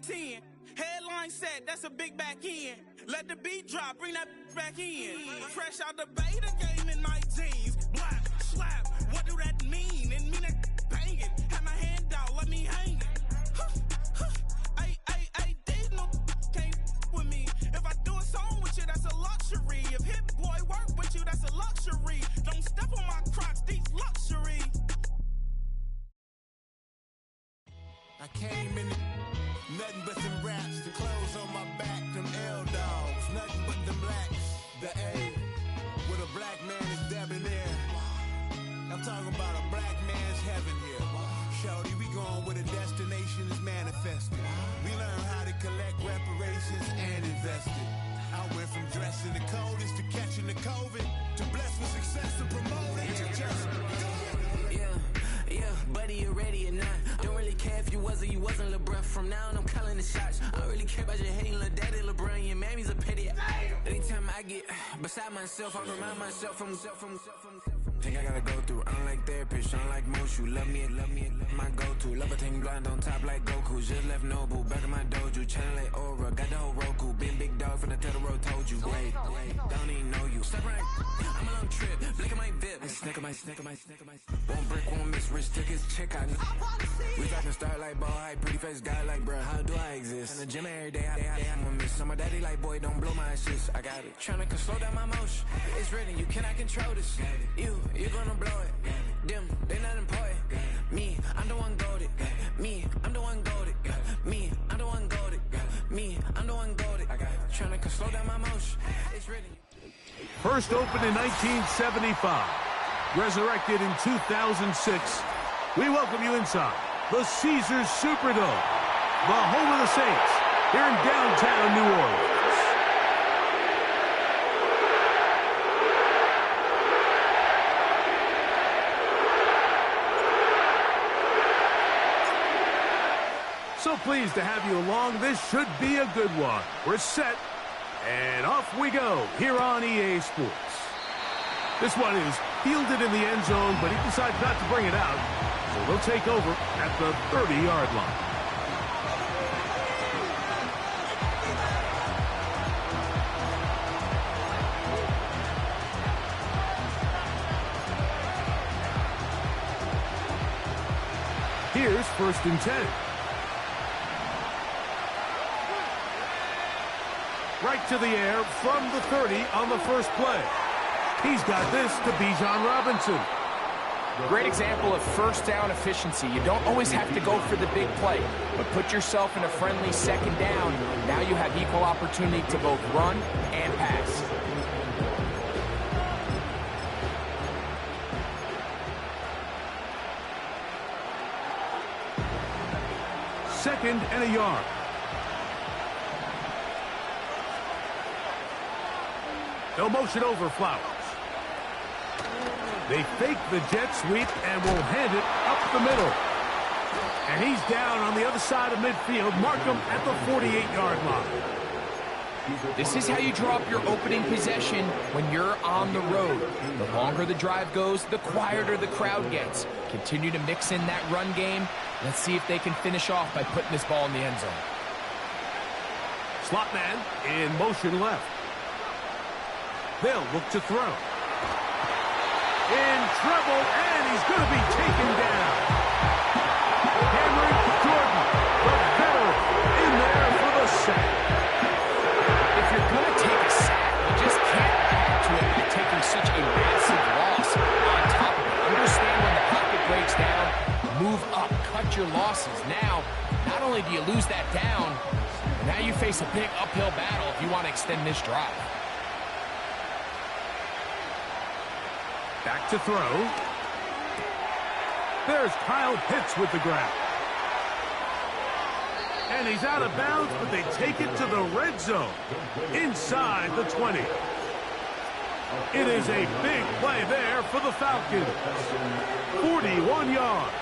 10. Headline set, that's a big back end. Let the beat drop, bring that back in. Fresh out the beta game in my jeans. Black, slap, what do that mean? And mean that banging. Have my hand out, let me hang it. These no can't with me. If I do a song with you, that's a luxury. If Hit Boy work with you, that's a luxury. Don't step on my Crocs, these luxury. I came in nothing but some raps, the clothes on my back, them L-dogs, nothing but them blacks. The A, with a black man is debonair. I'm talking about a black man's heaven here. Shorty, we going where the destination is manifested. We learn how to collect reparations and invest it. I went from dressing the coldest to catching the COVID, to blessed with success and promoting to just do it. Yeah, buddy, you ready or not? Don't really care if you was or you wasn't LeBron. From now on, I'm calling the shots. I don't really care about your hating little daddy LeBron. Your mammy's a pity. Anytime I get beside myself, I remind myself from. Think I gotta go through. I don't like therapists, I don't like most. You love me, my go-to. Love a thing blind on top like Goku. Just left Noble, back in my dojo. Channel like Aura, got the whole Roku. Been big dog from the Tether Road, told you. Wait, don't even know you. Step right, I'm a long trip. Blink at my VIP. Snicker my. One brick, one miss. Rich took his chick out. We talking start like ball high, pretty face guy like, bruh, how do I exist? In the gym every day, I'm a miss. So my daddy like, boy, don't blow my assist. I got it. Tryna slow down my motion. It's written, you cannot control this. You gonna blow it. Them, they not important. Me, I'm the one goated. Me, I'm the one goated. Me, I'm the one goated. Me, I'm the one goated. I got it. Tryna slow down my motion. It's written. First opened in 1975. Resurrected in 2006. We welcome you inside the Caesars Superdome, the home of the Saints, here in downtown New Orleans. So pleased to have you along. This should be a good one. We're set, and off we go here on EA Sports. This one is fielded in the end zone, but he decides not to bring it out. So they'll take over at the 30-yard line. Here's 1st and 10. Right to the air from the 30 on the first play. He's got this to Bijan Robinson. Great example of first down efficiency. You don't always have to go for the big play, but put yourself in a friendly second down. Now you have equal opportunity to both run and pass. Second and a yard. No motion over Flowers. They fake the jet sweep and will hand it up the middle. And he's down on the other side of midfield. Mark him at the 48-yard line. This is how you draw up your opening possession when you're on the road. The longer the drive goes, the quieter the crowd gets. Continue to mix in that run game. Let's see if they can finish off by putting this ball in the end zone. Slot man in motion left. They'll look to throw. In trouble, and he's going to be taken down. Cameron Jordan, the veteran, in there for the sack. If you're going to take a sack, you just can't add to it by taking such a massive loss on top of it. Understand when the pocket breaks down, move up, cut your losses. Now, not only do you lose that down, but now you face a big uphill battle if you want to extend this drive. Back to throw. There's Kyle Pitts with the grab. And he's out of bounds, but they take it to the red zone. Inside the 20. It is a big play there for the Falcons. 41 yards.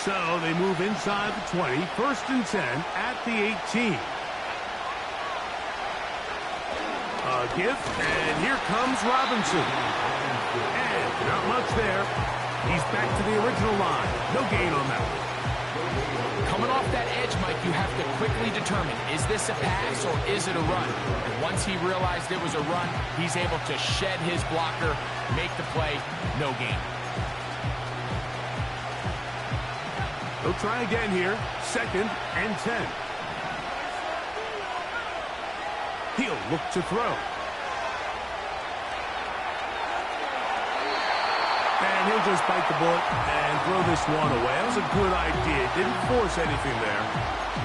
So they move inside the 20, 1st and 10 at the 18. A gift, and here comes Robinson. And not much there. He's back to the original line. No gain on that. Coming off that edge, Mike, you have to quickly determine, is this a pass or is it a run? And once he realized it was a run, he's able to shed his blocker, make the play, no gain. He'll try again here. 2nd and 10. He'll look to throw. And he'll just bite the bullet and throw this one away. That was a good idea. Didn't force anything there.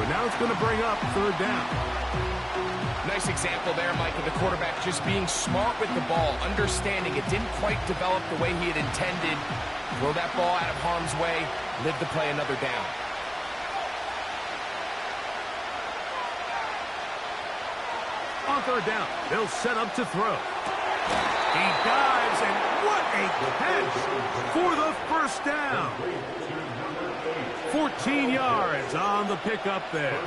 But now it's going to bring up 3rd down. Nice example there, Mike, of the quarterback just being smart with the ball, understanding it didn't quite develop the way he had intended. Throw that ball out of harm's way, live to play another down. On 3rd down, they'll set up to throw. He dives, and what a catch for the 1st down. 14 yards on the pickup there.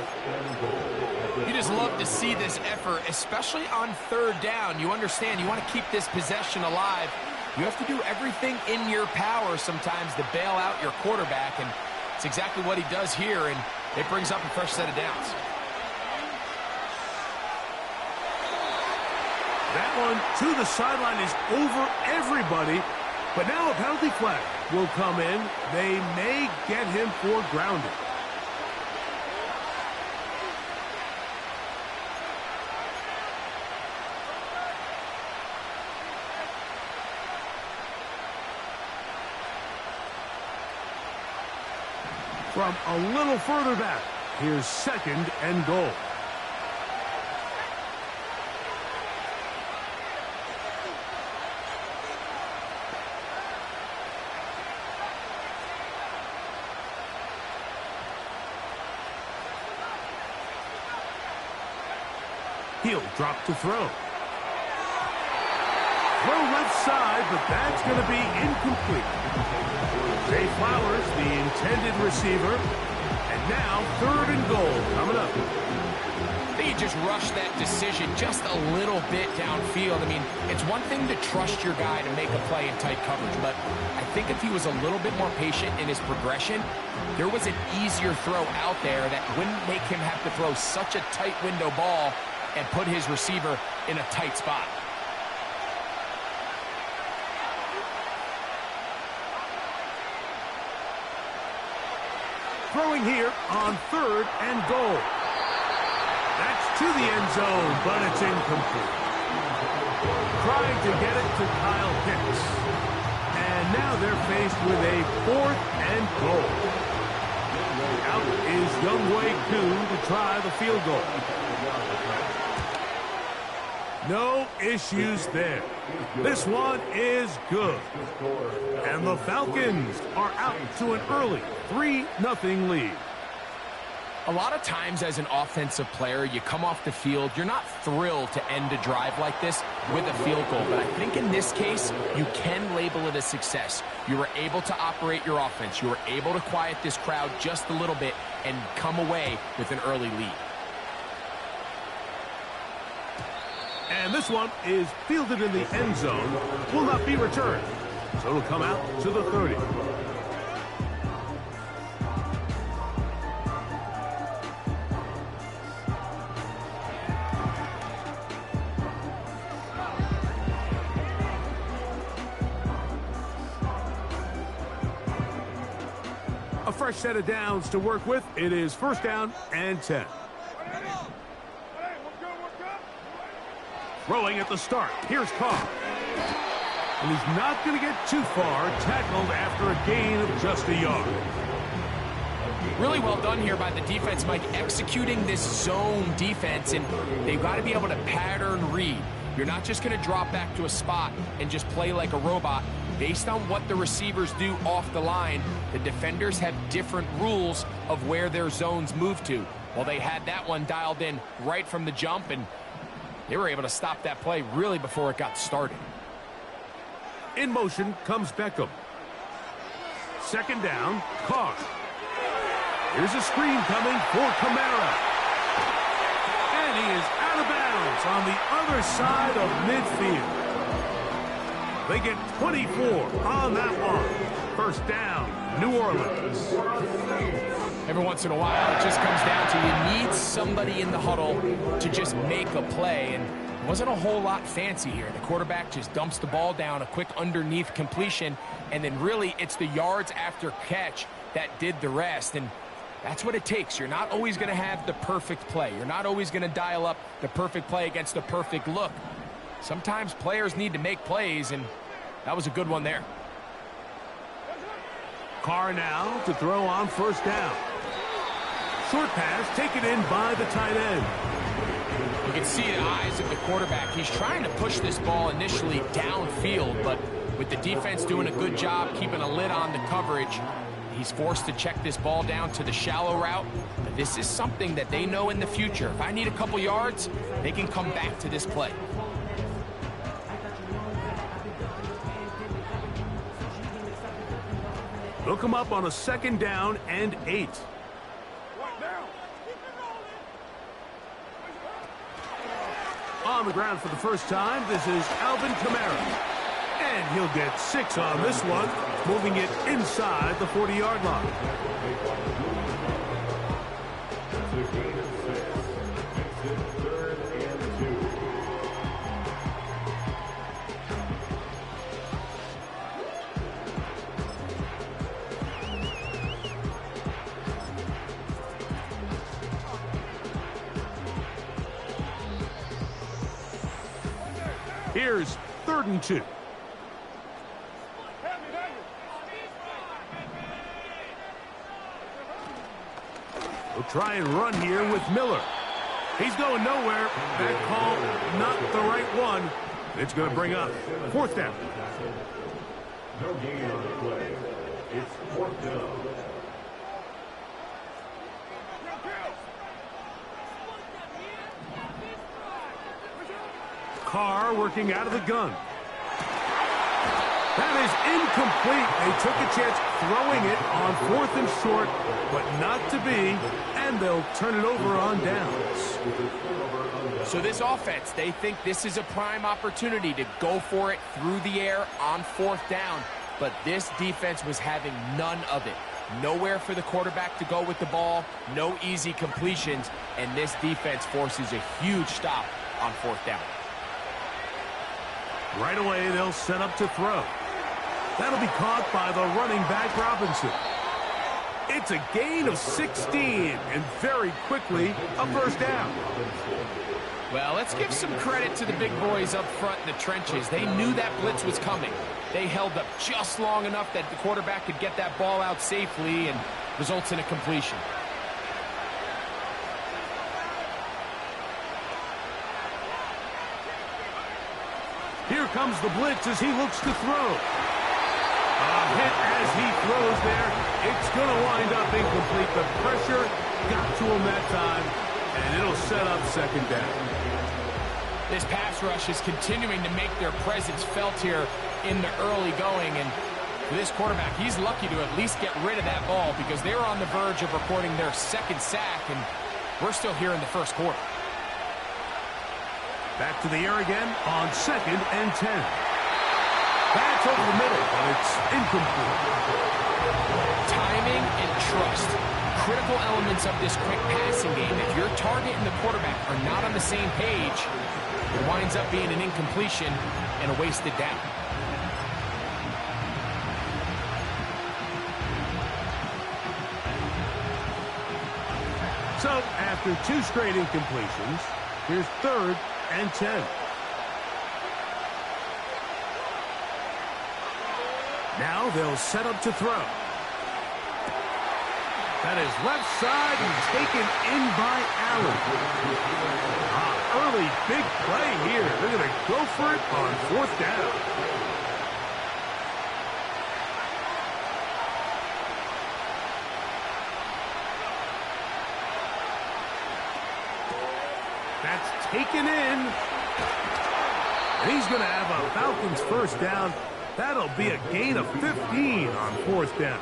You just love to see this effort, especially on 3rd down. You understand, you want to keep this possession alive. You have to do everything in your power sometimes to bail out your quarterback, and it's exactly what he does here, and it brings up a fresh set of downs. That one to the sideline is over everybody, but now a penalty flag will come in. They may get him for grounding. From a little further back, here's 2nd and goal. He'll drop to throw. Throw left side, but that's going to be incomplete. Zay Flowers, the intended receiver. And now 3rd and goal coming up. I think he just rushed that decision just a little bit downfield. I mean, it's one thing to trust your guy to make a play in tight coverage, but I think if he was a little bit more patient in his progression, there was an easier throw out there that wouldn't make him have to throw such a tight window ball and put his receiver in a tight spot. Throwing here on 3rd and goal. That's to the end zone, but it's incomplete. Trying to get it to Kyle Pitts. And now they're faced with a 4th and goal. Out is Younghoe Koo to try the field goal. No issues there. This one is good. And the Falcons are out to an early 3-0 lead. A lot of times as an offensive player, you come off the field, you're not thrilled to end a drive like this with a field goal. But I think in this case, you can label it a success. You were able to operate your offense. You were able to quiet this crowd just a little bit and come away with an early lead. And this one is fielded in the end zone. Will not be returned. So it'll come out to the 30. A fresh set of downs to work with. It is 1st down and 10. Throwing at the start. Here's Carr. And he's not going to get too far. Tackled after a gain of just a yard. Really well done here by the defense, Mike, executing this zone defense, and they've got to be able to pattern read. You're not just going to drop back to a spot and just play like a robot. Based on what the receivers do off the line, the defenders have different rules of where their zones move to. Well, they had that one dialed in right from the jump, and they were able to stop that play really before it got started. In motion comes Beckham. 2nd down, Carr. Here's a screen coming for Kamara. And he is out of bounds It's on the other side of midfield. They get 24 on that one. First down, New Orleans. Every once in a while, it just comes down to you need somebody in the huddle to just make a play. And it wasn't a whole lot fancy here. The quarterback just dumps the ball down, a quick underneath completion, and then really it's the yards after catch that did the rest. And that's what it takes. You're not always going to have the perfect play. You're not always going to dial up the perfect play against the perfect look. Sometimes players need to make plays, and that was a good one there. Carr now to throw on first down. Short pass taken in by the tight end. You can see the eyes of the quarterback. He's trying to push this ball initially downfield, but with the defense doing a good job keeping a lid on the coverage, he's forced to check this ball down to the shallow route. But this is something that they know in the future. If I need a couple yards, they can come back to this play. They'll come up on a second down and 8. On the ground for the first time, this is Alvin Kamara. And he'll get 6 on this one, moving it inside the 40-yard line. Here's 3rd and 2. We'll try and run here with Miller. He's going nowhere. That call, not the right one. It's going to bring up 4th down. No gain on the play. It's 4th down. Carr working out of the gun. That is incomplete. They took a chance throwing it on 4th and short, but not to be, and they'll turn it over on downs. So this offense, they think this is a prime opportunity to go for it through the air on 4th down, but this defense was having none of it. Nowhere for the quarterback to go with the ball, no easy completions, and this defense forces a huge stop on 4th down. Right away, they'll set up to throw. That'll be caught by the running back, Robinson. It's a gain of 16, and very quickly, a first down. Well, let's give some credit to the big boys up front in the trenches. They knew that blitz was coming. They held up just long enough that the quarterback could get that ball out safely and results in a completion. Here comes the blitz as he looks to throw. A hit as he throws there. It's going to wind up incomplete. The pressure got to him that time, and it'll set up 2nd down. This pass rush is continuing to make their presence felt here in the early going, and for this quarterback, he's lucky to at least get rid of that ball because they were on the verge of recording their 2nd sack, and we're still here in the 1st quarter. Back to the air again on 2nd and 10. That's over the middle, but it's incomplete. Timing and trust, critical elements of this quick passing game. If your target and the quarterback are not on the same page, it winds up being an incompletion and a wasted down. So, after 2 straight incompletions, here's 3rd and 10. Now they'll set up to throw. That is left side and taken in by Allen. Early big play here. They're going to go for it on 4th down. That's taken in. And he's going to have a Falcons 1st down. That'll be a gain of 15 on 4th down.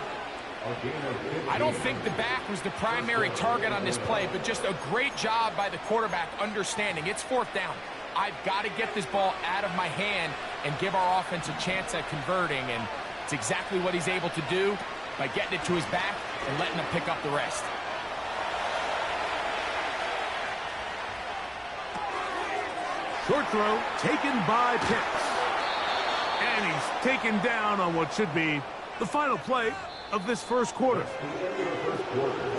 I don't think the back was the primary target on this play, but just a great job by the quarterback understanding. It's 4th down. I've got to get this ball out of my hand and give our offense a chance at converting, and it's exactly what he's able to do by getting it to his back and letting him pick up the rest. Short throw taken by Pitts. And he's taken down on what should be the final play of this first quarter.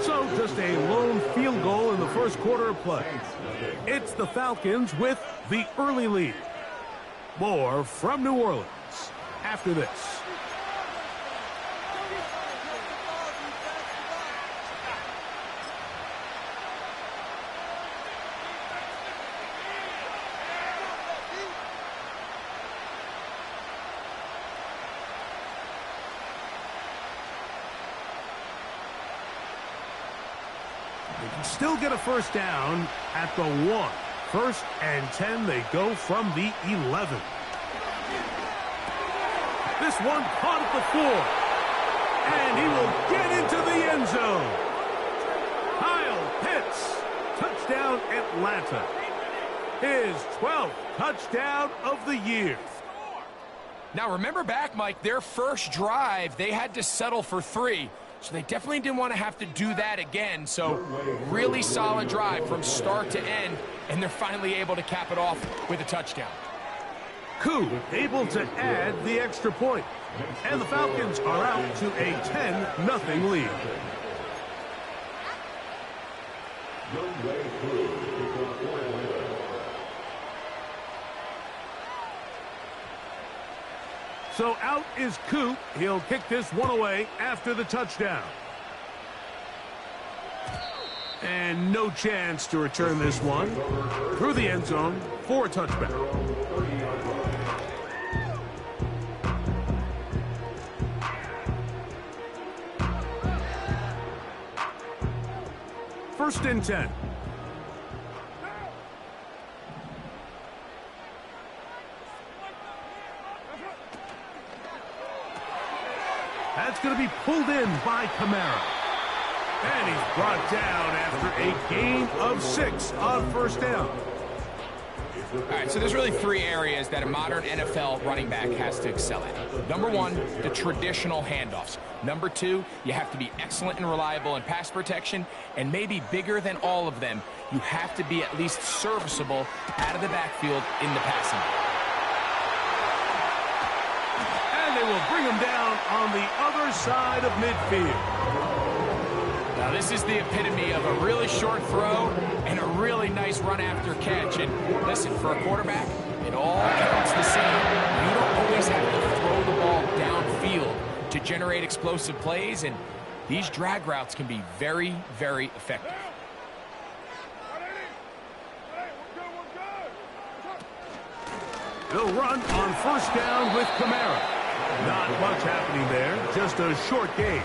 So just a lone field goal in the first quarter of play. It's the Falcons with the early lead. More from New Orleans after this. They can still get a first down at the 1. 1st and 10, they go from the 11. This one caught at the 4. And he will get into the end zone. Kyle Pitts, touchdown Atlanta. His 12th touchdown of the year. Now remember back, Mike, their first drive, they had to settle for 3. So they definitely didn't want to have to do that again. So really solid drive from start to end, and they're finally able to cap it off with a touchdown. Koo able to add the extra point. And the Falcons are out to a 10-0 lead. So out is Koo. He'll kick this one away after the touchdown. And no chance to return this one through the end zone for a touchback. First and 10. That's going to be pulled in by Kamara. And he's brought down after a gain of 6 on first down. All right, so there's really 3 areas that a modern NFL running back has to excel at. Number 1, the traditional handoffs. Number 2, you have to be excellent and reliable in pass protection. And maybe bigger than all of them, you have to be at least serviceable out of the backfield in the passing game. And they will bring him down on the other side of midfield. Now this is the epitome of a really short throw and a really nice run after catch. And listen, for a quarterback, it all counts the same. You don't always have to throw the ball downfield to generate explosive plays, and these drag routes can be very, very effective. They'll run on first down with Kamara. Not much happening there, just a short gain.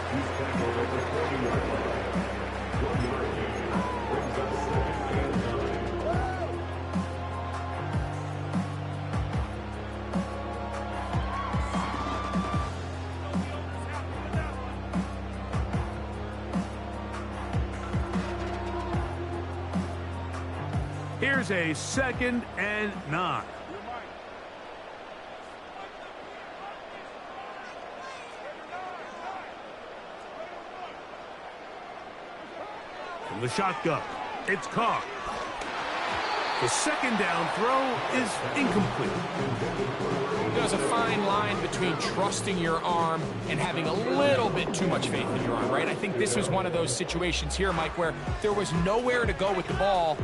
Here's a 2nd and 9. From the shotgun, it's Carr. The 2nd down throw is incomplete. There's a fine line between trusting your arm and having a little bit too much faith in your arm, right? I think this was one of those situations here, Mike, where there was nowhere to go with the ball.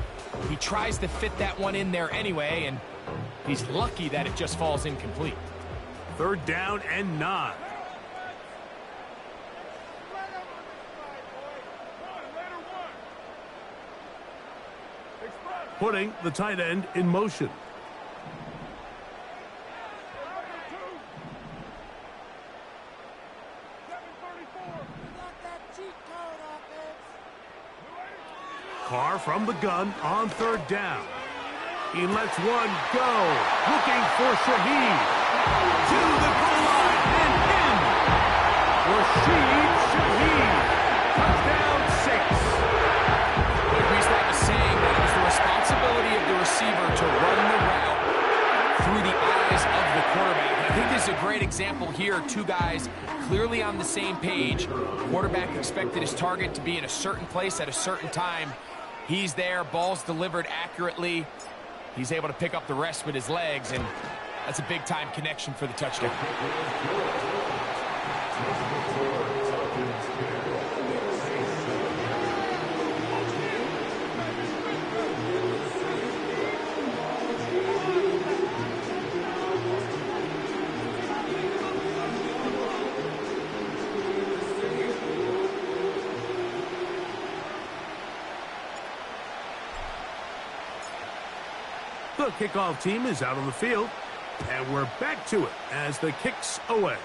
He tries to fit that one in there anyway, and he's lucky that it just falls incomplete. 3rd down and 9. Putting the tight end in motion. Carr from the gun on 3rd down. He lets one go. Looking for Shaheed. To the goal line and in. Shaheed. a great example here. Two guys clearly on the same page. Quarterback expected his target to be in a certain place at a certain time. He's there, ball's delivered accurately. He's able to pick up the rest with his legs, and that's a big-time connection for the touchdown. The kickoff team is out on the field, and we're back to it as the kick's away.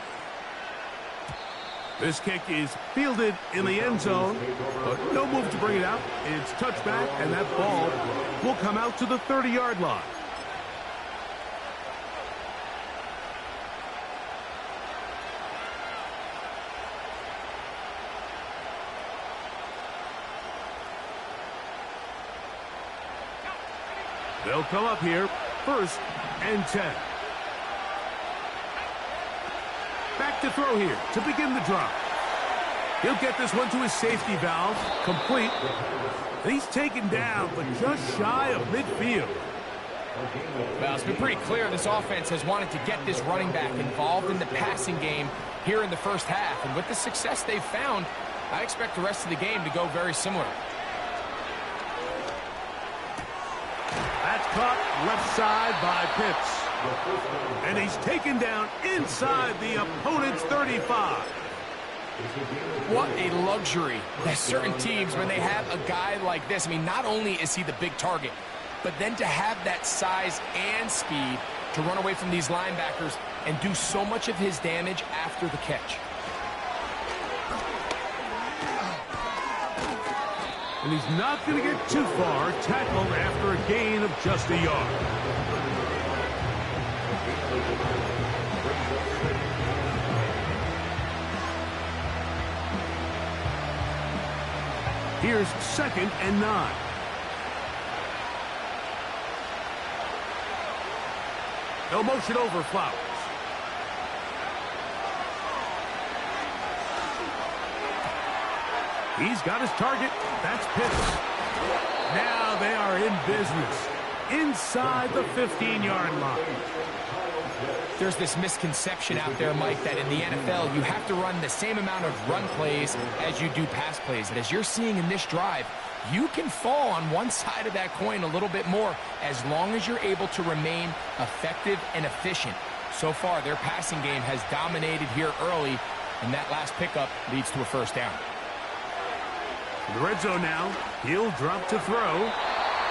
This kick is fielded in the end zone, but no move to bring it out. It's touchback, and that ball will come out to the 30-yard line. They'll come up here, 1st and 10. Back to throw here to begin the drive. He'll get this one to his safety valve, complete. And he's taken down, but just shy of midfield. Well, it's been pretty clear this offense has wanted to get this running back involved in the passing game here in the first half. And with the success they've found, I expect the rest of the game to go very similar. That's caught left side by Pitts. And he's taken down inside the opponent's 35. What a luxury that certain teams, when they have a guy like this, I mean, not only is he the big target, but then to have that size and speed to run away from these linebackers and do so much of his damage after the catch. And he's not going to get too far, tackled after a gain of just a yard. Here's 2nd and 9. No motion over Flowers. He's got his target. That's Pitts. Now they are in business inside the 15-yard line. There's this misconception out there, Mike, that in the NFL you have to run the same amount of run plays as you do pass plays. And as you're seeing in this drive, you can fall on one side of that coin a little bit more as long as you're able to remain effective and efficient. So far, their passing game has dominated here early, and that last pickup leads to a first down. In the red zone now, he'll drop to throw.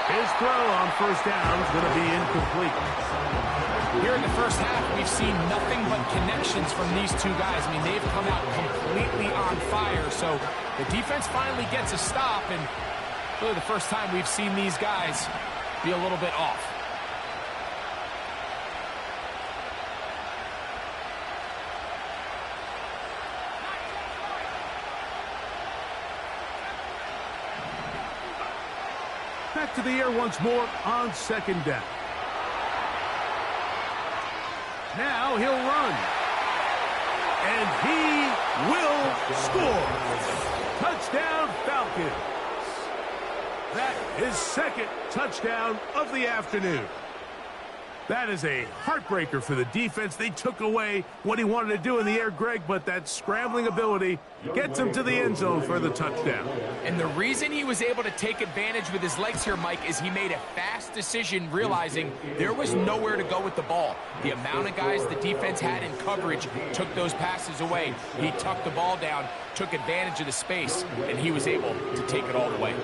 His throw on first down is going to be incomplete. Here in the first half, we've seen nothing but connections from these two guys. I mean, they've come out completely on fire, so the defense finally gets a stop, and really the first time we've seen these guys be a little bit off. Back to the air once more on 2nd down. Now he'll run. And he will score. Touchdown, Falcons. That is 2nd touchdown of the afternoon. That is a heartbreaker for the defense. They took away what he wanted to do in the air, Greg, but that scrambling ability gets him to the end zone for the touchdown. And the reason he was able to take advantage with his legs here, Mike, is he made a fast decision realizing there was nowhere to go with the ball. The amount of guys the defense had in coverage took those passes away. He tucked the ball down, took advantage of the space, and he was able to take it all the way.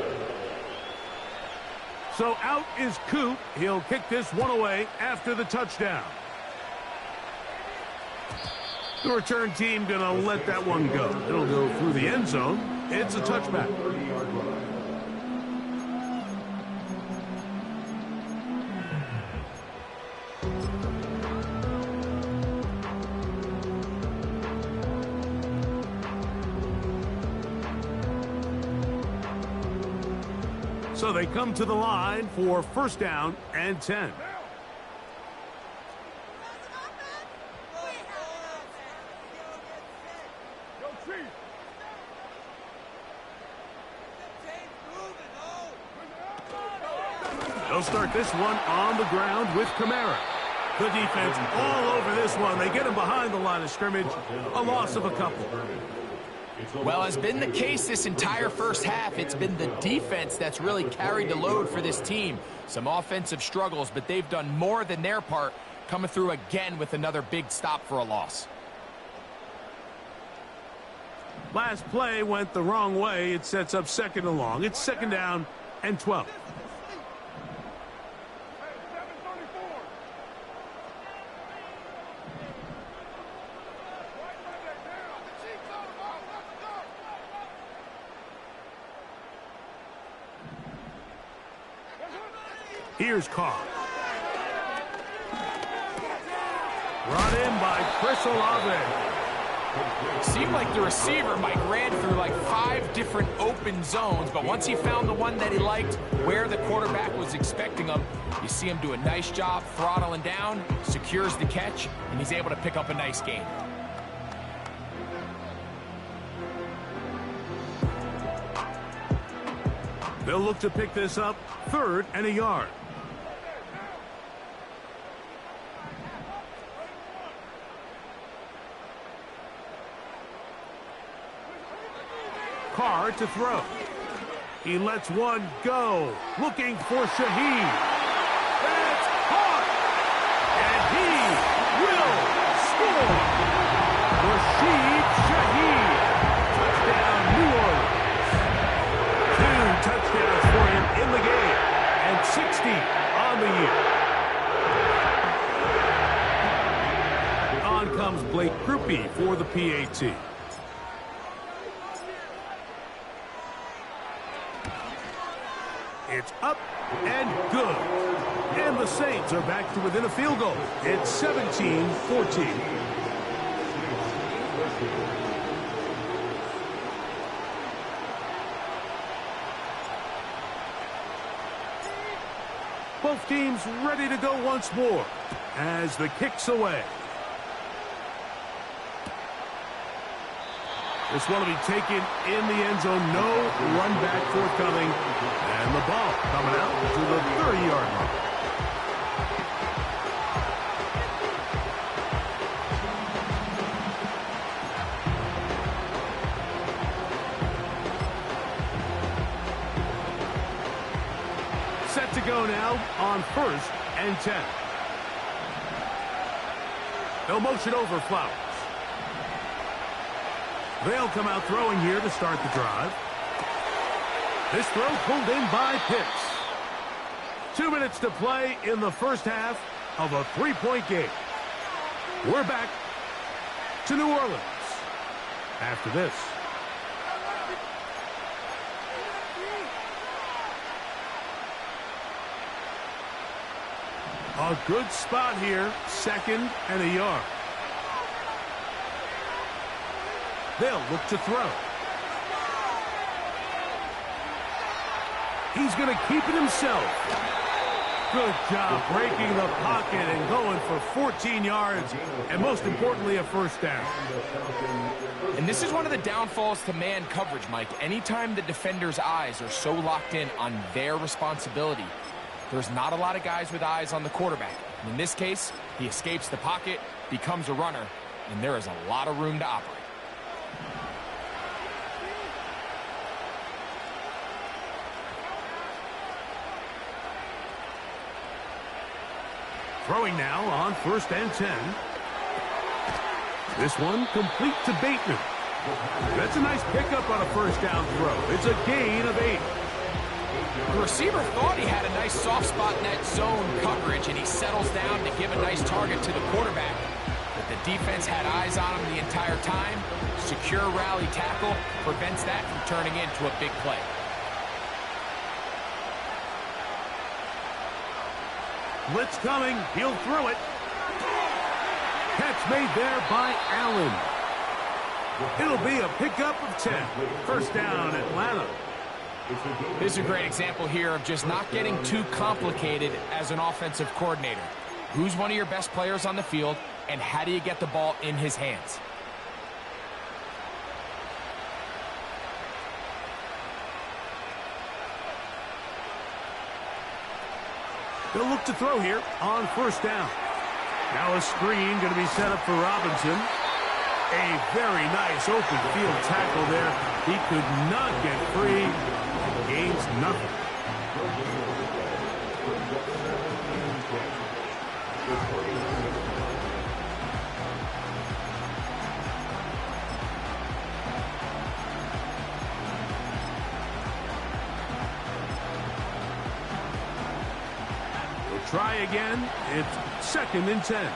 So out is Coop. He'll kick this one away after the touchdown. The return team going to let that one go. It'll go through the end zone. It's a touchback. So they come to the line for first down and 10. They'll start this one on the ground with Kamara. The defense all over this one. They get him behind the line of scrimmage. A loss of a couple. Well, as been the case this entire first half, it's been the defense that's really carried the load for this team. Some offensive struggles, but they've done more than their part, coming through again with another big stop for a loss. Last play went the wrong way. It sets up second and long. It's second down and 12. Here's Carr. Brought in by Chris Olave. Seemed like the receiver Mike ran through like 5 different open zones, but once he found the one that he liked, where the quarterback was expecting him, you see him do a nice job throttling down, secures the catch, and he's able to pick up a nice gain. They'll look to pick this up, 3rd and a yard. Carr to throw. He lets one go. Looking for Shaheed. That's caught. And he will score. Rashid Shaheed. Touchdown, New Orleans. 2 touchdowns for him in the game. And 60 on the year. On comes Blake Krupe for the PAT. It's up and good. And the Saints are back to within a field goal. It's 17-14. Both teams ready to go once more as the kick's away. This one will be taken in the end zone. No run back forthcoming. And the ball coming out to the 30-yard line. Set to go now on 1st and 10. They'll motion over Flowers. They'll come out throwing here to start the drive. This throw pulled in by Pitts. 2 minutes to play in the first half of a 3-point game. We're back to New Orleans after this. A good spot here, 2nd and a yard. They'll look to throw. He's going to keep it himself. Good job breaking the pocket and going for 14 yards, and most importantly, a first down. And this is one of the downfalls to man coverage, Mike. Anytime the defender's eyes are so locked in on their responsibility, there's not a lot of guys with eyes on the quarterback. And in this case, he escapes the pocket, becomes a runner, and there is a lot of room to operate. Throwing now on 1st and 10. This one complete to Bateman. That's a nice pickup on a first down throw. It's a gain of 8. The receiver thought he had a nice soft spot in that zone coverage, and he settles down to give a nice target to the quarterback. But the defense had eyes on him the entire time. Secure rally tackle prevents that from turning into a big play. Blitz coming. He'll throw it. Catch made there by Allen. It'll be a pickup of 10. First down, Atlanta. This is a great example here of just not getting too complicated as an offensive coordinator. Who's one of your best players on the field, and how do you get the ball in his hands? They'll look to throw here on first down. Now a screen going to be set up for Robinson. A very nice open field tackle there. He could not get free. Gains nothing. We'll try again. It's 2nd and 10.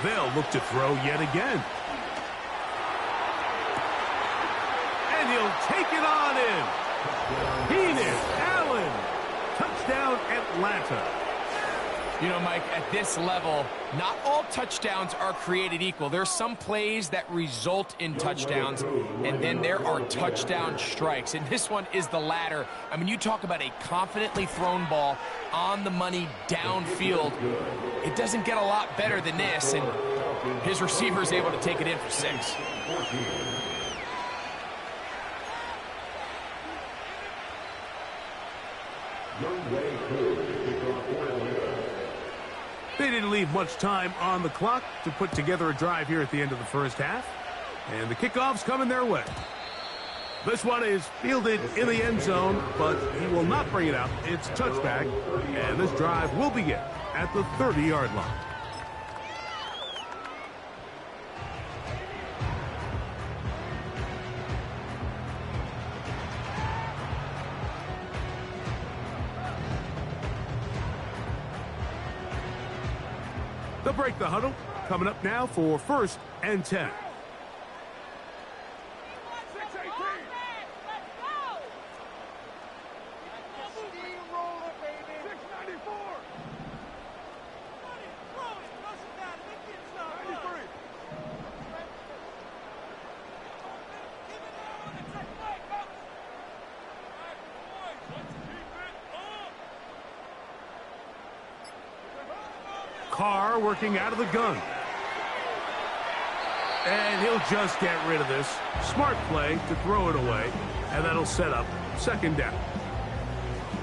They'll look to throw yet again. And he'll take it on in. Keenan Allen. Touchdown, Atlanta. You know, Mike, at this level, not all touchdowns are created equal. There's some plays that result in touchdowns, and then there are touchdown strikes. And this one is the latter. I mean, you talk about a confidently thrown ball on the money downfield. It doesn't get a lot better than this, and his receiver is able to take it in for 6. They didn't leave much time on the clock to put together a drive here at the end of the first half. And the kickoff's coming their way. This one is fielded in the end zone, but he will not bring it out. It's touchback, and this drive will begin at the 30-yard line. They'll break the huddle. Coming up now for 1st and 10. Carr working out of the gun. And he'll just get rid of this. Smart play to throw it away, and that'll set up 2nd down.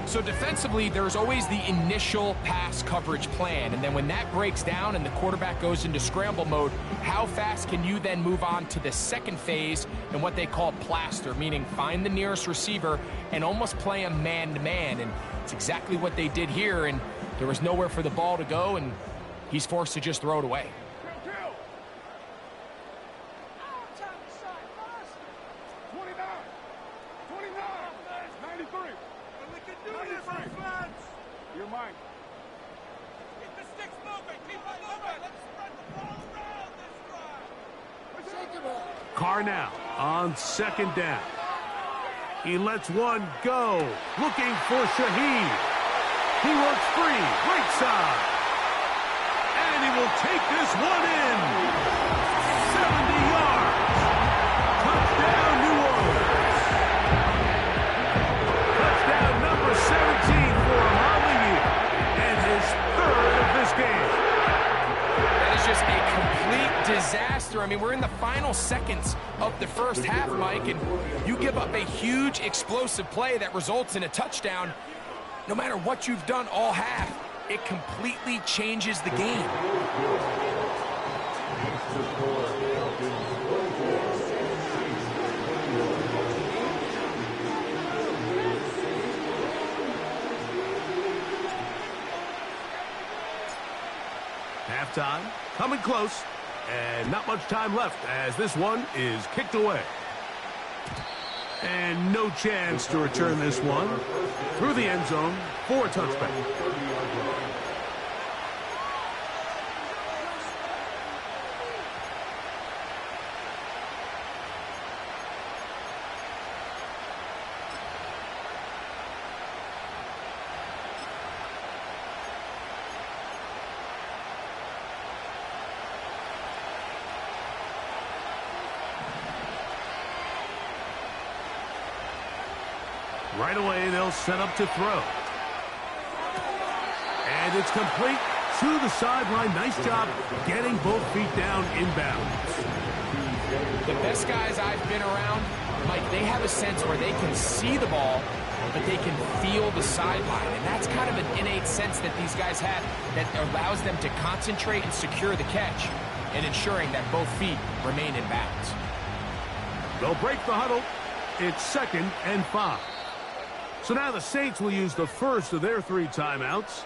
So defensively, there's always the initial pass coverage plan, and then when that breaks down and the quarterback goes into scramble mode, how fast can you then move on to the second phase and what they call plaster, meaning find the nearest receiver and almost play a man-to-man, and it's exactly what they did here, and there was nowhere for the ball to go, and he's forced to just throw it away. 93. We can do this, my friends. You're mine. Keep the sticks moving. Keep it moving. Let's spread the ball around this drive. Carr now on 2nd down. He lets one go. Looking for Shaheed. He works free. Right side. And he will take this one in. 70 yards. Touchdown, New Orleans. Touchdown number 17 for him on the year. And his 3rd of this game. That is just a complete disaster. I mean, we're in the final seconds of the first half, Mike, and you give up a huge explosive play that results in a touchdown. No matter what you've done all half, it completely changes the game. Halftime, coming close, and not much time left as this one is kicked away. And no chance to return this one through the end zone for a touchback. Right away, they'll set up to throw. And it's complete to the sideline. Nice job getting both feet down inbounds. The best guys I've been around, Mike, they have a sense where they can see the ball, but they can feel the sideline. And that's kind of an innate sense that these guys have that allows them to concentrate and secure the catch and ensuring that both feet remain in bounds. They'll break the huddle. It's 2nd and 5. So now the Saints will use the first of their 3 timeouts.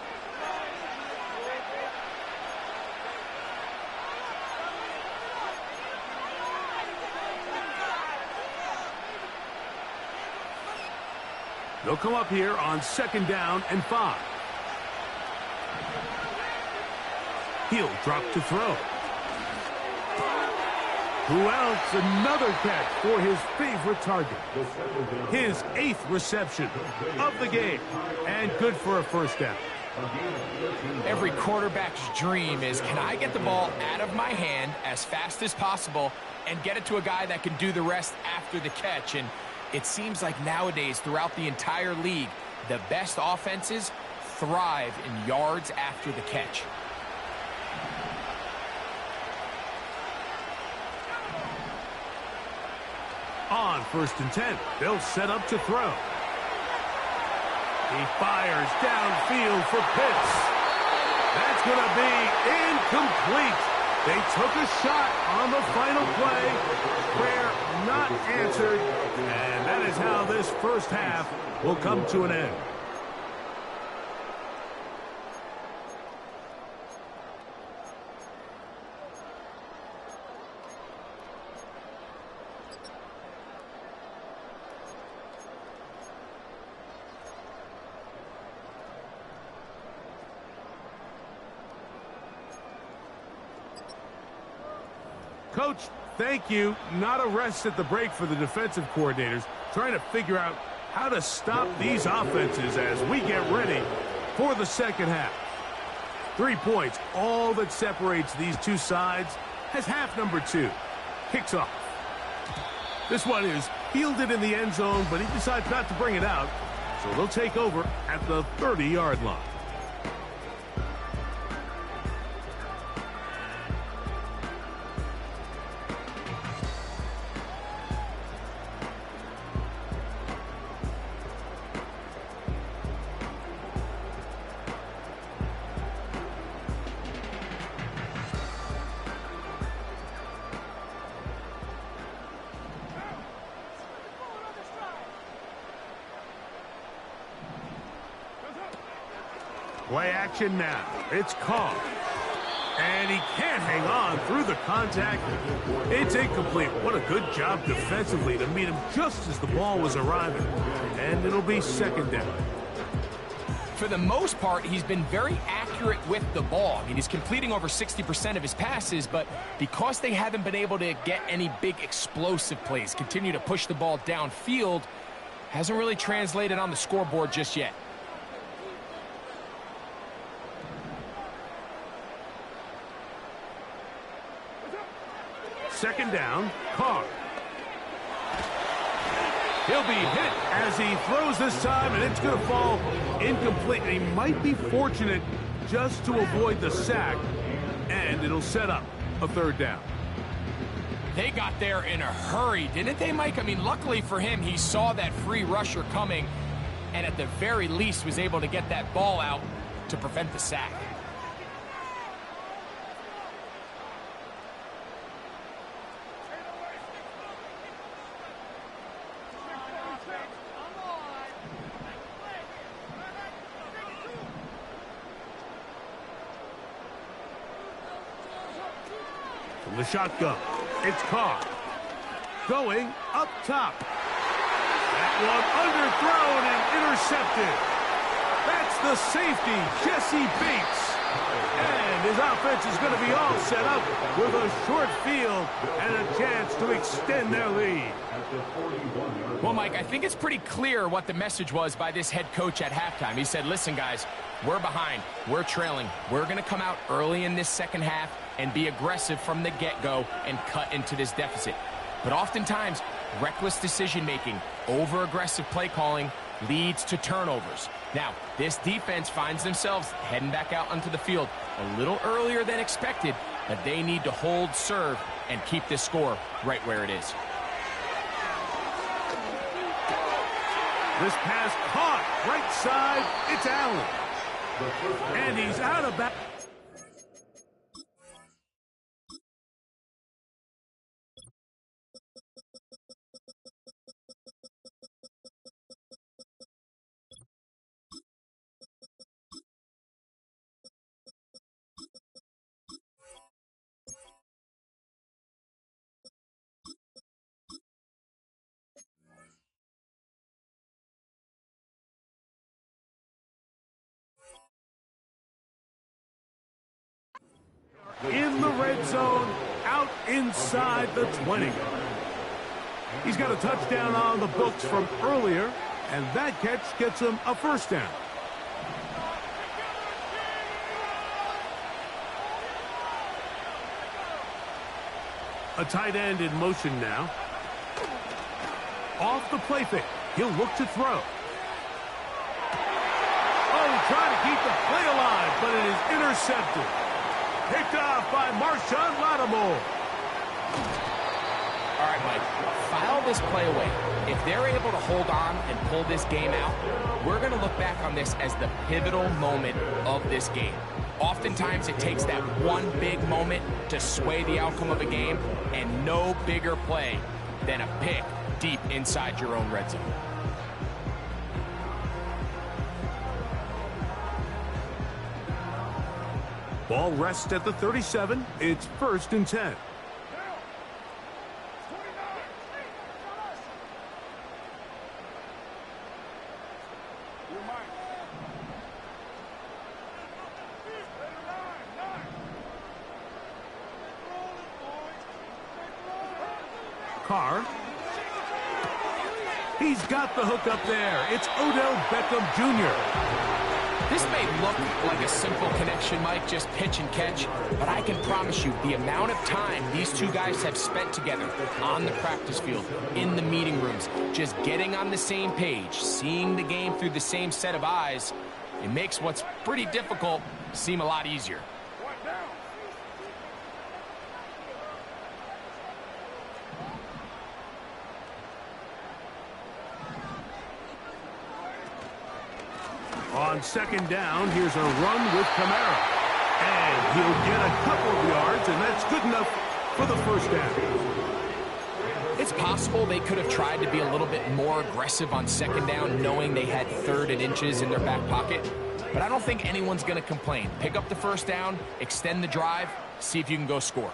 They'll come up here on 2nd down and 5. He'll drop to throw. Who else? Another catch for his favorite target. His 8th reception of the game. And good for a first down. Every quarterback's dream is, can I get the ball out of my hand as fast as possible and get it to a guy that can do the rest after the catch? And it seems like nowadays, throughout the entire league, the best offenses thrive in yards after the catch. On 1st and 10, they'll set up to throw. He fires downfield for Pitts. That's going to be incomplete. They took a shot on the final play. Prayer not answered. And that is how this first half will come to an end. Coach, thank you. Not a rest at the break for the defensive coordinators, trying to figure out how to stop these offenses as we get ready for the second half. 3 points, all that separates these two sides, as half number 2 kicks off. This one is fielded in the end zone, but he decides not to bring it out, so they'll take over at the 30-yard line. Play action now. It's caught. And he can't hang on through the contact. It's incomplete. What a good job defensively to meet him just as the ball was arriving. And it'll be 2nd down. For the most part, he's been very accurate with the ball. I mean, he's completing over 60% of his passes, but because they haven't been able to get any big explosive plays, continue to push the ball downfield, hasn't really translated on the scoreboard just yet. Second down, Carr. He'll be hit as he throws this time, and it's going to fall incomplete. He might be fortunate just to avoid the sack, and it'll set up a 3rd down. They got there in a hurry, didn't they, Mike? I mean, luckily for him, he saw that free rusher coming, and at the very least was able to get that ball out to prevent the sack. From the shotgun, it's Carr. Going up top. That one underthrown and intercepted. That's the safety, Jesse Bates. And his offense is going to be all set up with a short field and a chance to extend their lead. Well, Mike, I think it's pretty clear what the message was by this head coach at halftime. He said, listen, guys, we're behind. We're trailing. We're going to come out early in this second half and be aggressive from the get-go and cut into this deficit. But oftentimes, reckless decision-making, over-aggressive play calling leads to turnovers. Now, this defense finds themselves heading back out onto the field a little earlier than expected, but they need to hold serve and keep this score right where it is. This pass caught right side. It's Allen. And he's out of bounds. In the red zone, out inside the 20. He's got a touchdown on the books from earlier, and that catch gets him a first down. A tight end in motion now. Off the play fake. He'll look to throw. Oh, trying to keep the play alive, but it is intercepted. Picked off by Marshawn Lattimore. All right, Mike, file this play away. If they're able to hold on and pull this game out, we're going to look back on this as the pivotal moment of this game. Oftentimes, it takes that one big moment to sway the outcome of a game, and no bigger play than a pick deep inside your own red zone. Ball rests at the 37. It's 1st and 10. Carr. He's got the hook up there. It's Odell Beckham Jr. This may look like a simple connection, Mike, just pitch and catch, but I can promise you the amount of time these two guys have spent together on the practice field, in the meeting rooms, just getting on the same page, seeing the game through the same set of eyes, it makes what's pretty difficult seem a lot easier. On 2nd down, here's a run with Kamara. And he'll get a couple of yards, and that's good enough for the first down. It's possible they could have tried to be a little bit more aggressive on 2nd down, knowing they had 3rd and inches in their back pocket. But I don't think anyone's going to complain. Pick up the first down, extend the drive, see if you can go score.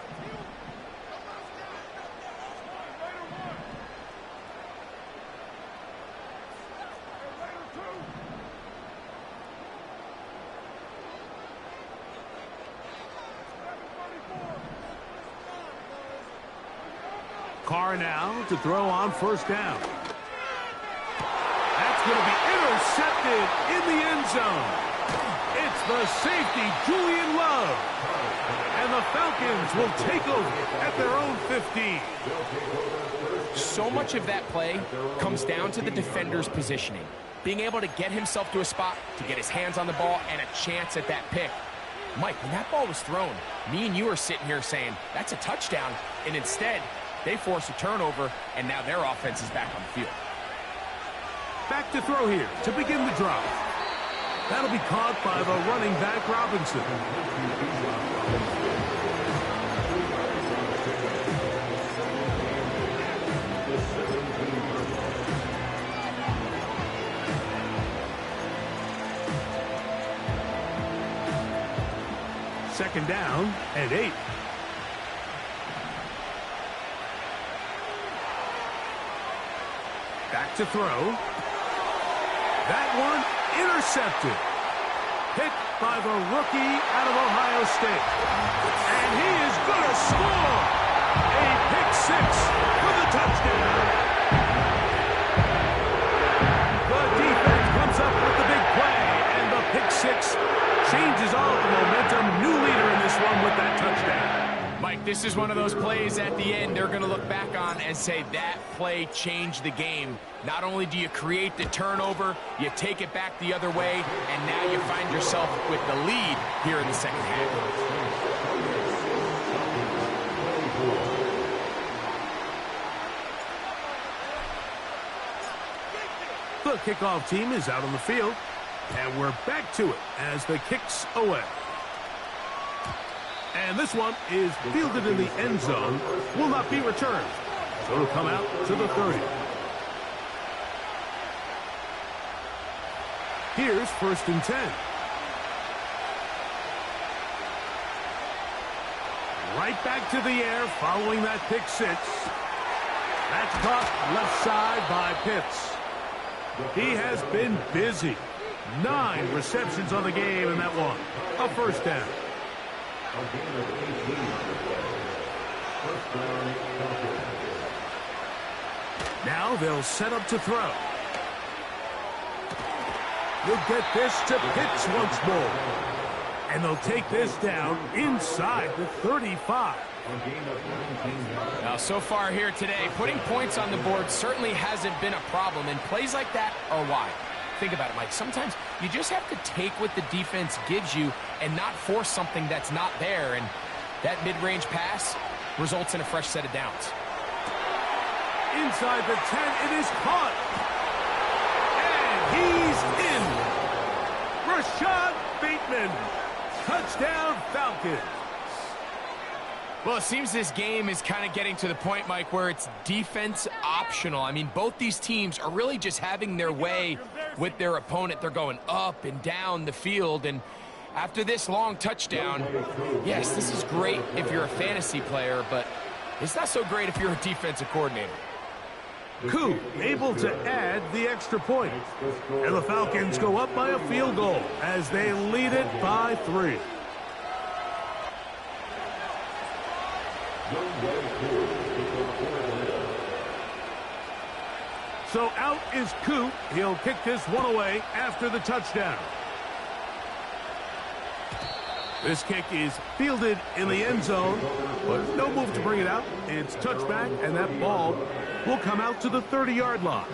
Carr now to throw on 1st down. That's going to be intercepted in the end zone. It's the safety, Julian Love. And the Falcons will take over at their own 15. So much of that play comes down to the defender's positioning. Being able to get himself to a spot, to get his hands on the ball, and a chance at that pick. Mike, when that ball was thrown, me and you are sitting here saying, that's a touchdown. And instead, they force a turnover, and now their offense is back on the field. Back to throw here to begin the drive. That'll be caught by the running back, Robinson. Second down and 8. Back to throw. That one intercepted. Picked by the rookie out of Ohio State. And he is going to score. A pick 6 for the touchdown. The defense comes up with the big play. And the pick 6 changes all the momentum. New leader in this one with that touchdown. Mike, this is one of those plays at the end they're going to look back on and say that play changed the game. Not only do you create the turnover, you take it back the other way, and now you find yourself with the lead here in the second half. The kickoff team is out on the field, and we're back to it as the kick's away. And this one is fielded in the end zone, will not be returned. So it'll come out to the 30. Here's 1st and 10. Right back to the air following that pick 6. That's caught left side by Pitts. He has been busy. 9 receptions on the game in that one. A 1st down. Now they'll set up to throw. You'll get this to Pitts once more. And they'll take this down inside the 35. Now, so far here today, putting points on the board certainly hasn't been a problem, and plays like that are why. Think about it, Mike. Sometimes you just have to take what the defense gives you and not force something that's not there, and that mid-range pass results in a fresh set of downs. Inside the 10, it is caught. And he's in. Rashad Bateman. Touchdown, Falcons. Well, it seems this game is kind of getting to the point, Mike, where it's defense optional. I mean, both these teams are really just having their way with their opponent. They're going up and down the field, and after this long touchdown, yes, this is great if you're a fantasy player, but it's not so great if you're a defensive coordinator. Koo able to add the extra point. And the Falcons go up by a field goal as they lead it by 3. So out is Koo. He'll kick this one away after the touchdown. This kick is fielded in the end zone, but no move to bring it out. It's touchback, and that ball will come out to the 30-yard line.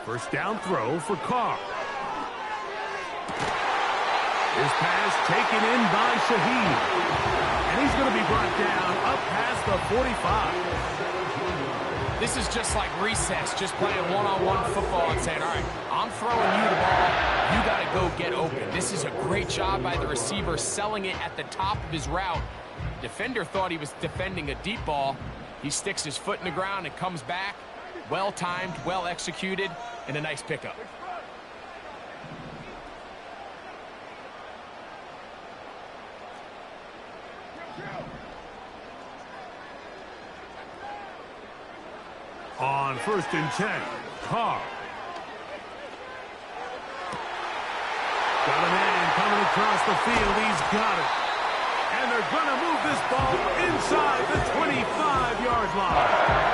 First down throw for Carr. His pass taken in by Shaheed. And he's going to be brought down up past the 45. This is just like recess, just playing one-on-one football and saying, all right, I'm throwing you the ball. You got to go get open. This is a great job by the receiver selling it at the top of his route. Defender thought he was defending a deep ball. He sticks his foot in the ground and comes back. Well-timed, well-executed, and a nice pickup. On 1st and 10, Carr. Got a man coming across the field. He's got it. And they're going to move this ball inside the 25-yard line.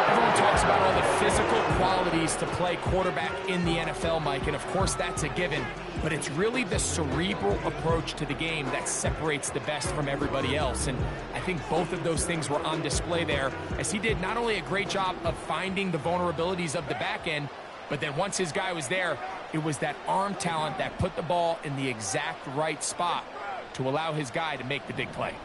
Everyone talks about all the physical qualities to play quarterback in the NFL, Mike, and of course that's a given, but it's really the cerebral approach to the game that separates the best from everybody else, and I think both of those things were on display there, as he did not only a great job of finding the vulnerabilities of the back end, but then once his guy was there, it was that arm talent that put the ball in the exact right spot to allow his guy to make the big play.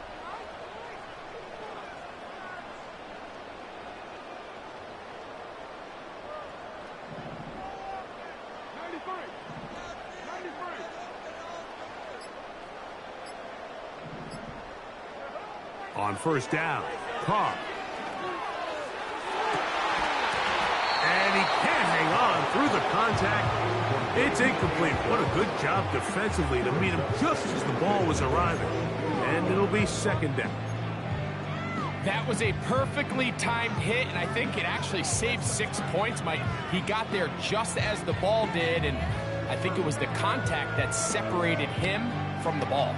On 1st down, Carr. And he can't hang on through the contact. It's incomplete. What a good job defensively to meet him just as the ball was arriving. And it'll be 2nd down. That was a perfectly timed hit, and I think it actually saved 6 points, Mike. He got there just as the ball did, and I think it was the contact that separated him from the ball.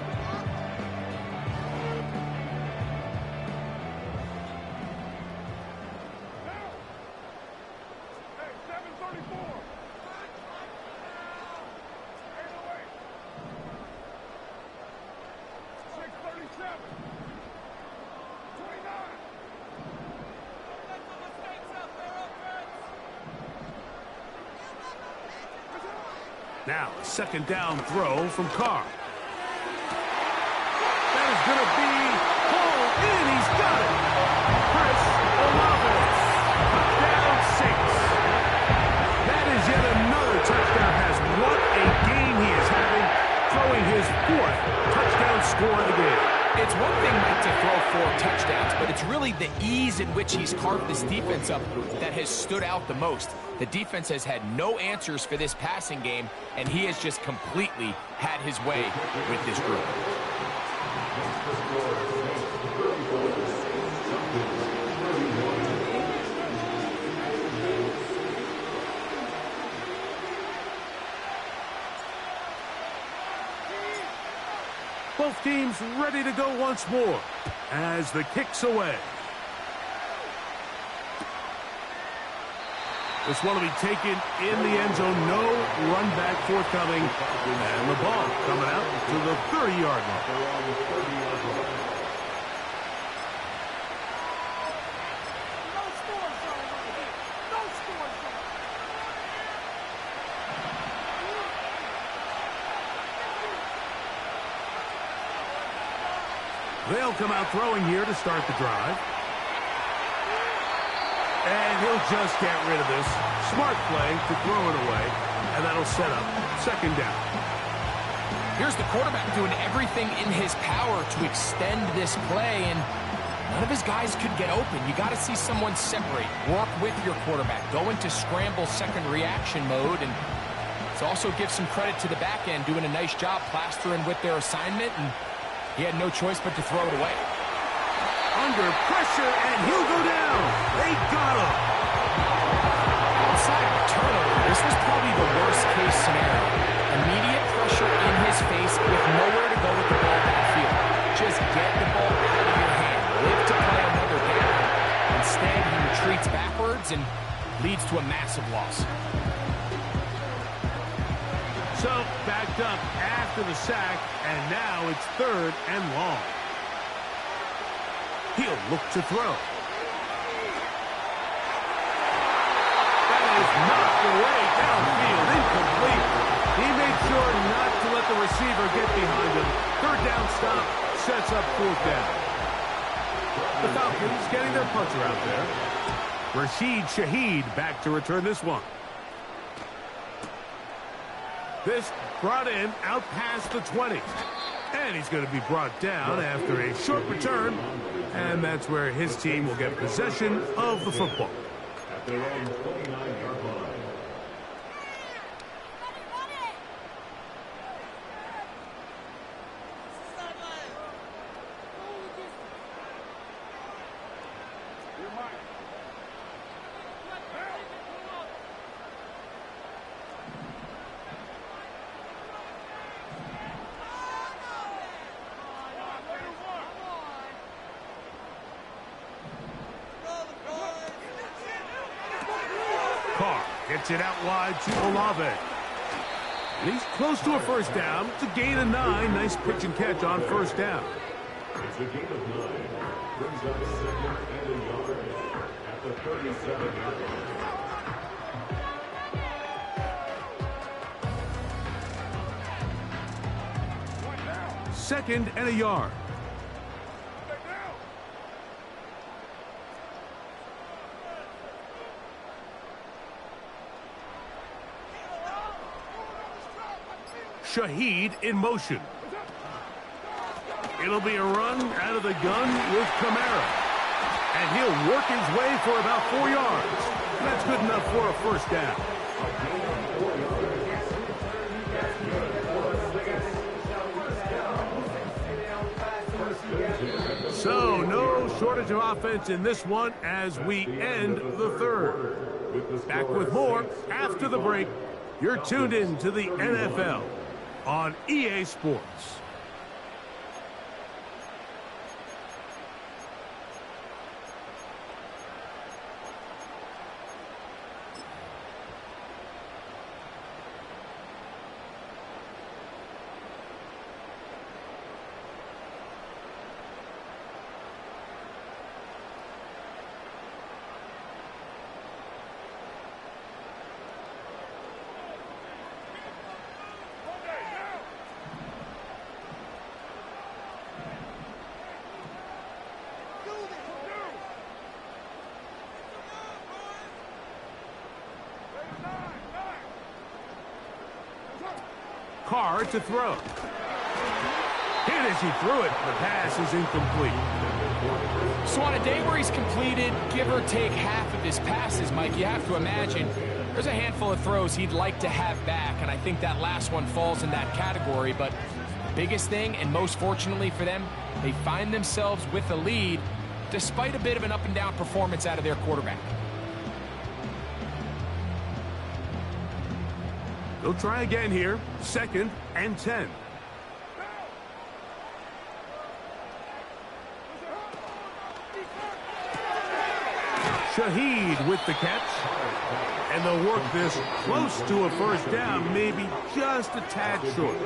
Now, a second down throw from Carr. That is going to be hauled in. He's got it. Chris Olave. Touchdown 6. That is yet another touchdown pass. What a game he is having, throwing his 4th touchdown score of the game. It's one thing, Mike, to throw 4 touchdowns, but it's really the ease in which he's carved this defense up that has stood out the most. The defense has had no answers for this passing game, and he has just completely had his way with this group. Both teams ready to go once more as the kick's away. This one will be taken in the end zone. No run back forthcoming. And the ball coming out to the 30-yard line. They'll come out throwing here to start the drive. And he'll just get rid of this. Smart play to throw it away. And that'll set up second down. Here's the quarterback doing everything in his power to extend this play, and none of his guys could get open. You got to see someone separate, work with your quarterback, go into scramble second reaction mode, and let's also give some credit to the back end doing a nice job plastering with their assignment, and he had no choice but to throw it away. Under pressure, and he'll go down. They got him. Outside of a turnover, this was probably the worst-case scenario. Immediate pressure in his face with nowhere to go with the ball downfield. Just get the ball out of your hand. Live to play another down. Instead, he retreats backwards and leads to a massive loss. So, backed up after the sack, and now it's 3rd and long. He'll look to throw. That is knocked away downfield, incomplete. He made sure not to let the receiver get behind him. 3rd down stop sets up 4th down. The Falcons getting their punter out there. Rashid Shaheed back to return this one. This brought in out past the 20. And he's going to be brought down after a short return. And that's where his team will get possession of the football. At their own 29-yard line. Gets it out wide to Olave. And he's close to a first down. It's a gain of 9. Nice pitch and catch on first down. It's a gain of 9. Brings up 2nd and a yard at the 37-yard line. 2nd and a yard. Shaheed in motion. It'll be a run out of the gun with Kamara. And he'll work his way for about 4 yards. That's good enough for a first down. So, no shortage of offense in this one as we end the 3rd. Back with more after the break. You're tuned in to the NFL on EA Sports. Carr to throw. Here it is, he threw it. The pass is incomplete. So on a day where he's completed, give or take half of his passes, Mike, you have to imagine there's a handful of throws he'd like to have back, and I think that last one falls in that category. But the biggest thing, and most fortunately for them, they find themselves with a lead despite a bit of an up-and-down performance out of their quarterback. They'll try again here. 2nd and 10. Shaheed with the catch. And they'll work this close to a first down, maybe just a tad short.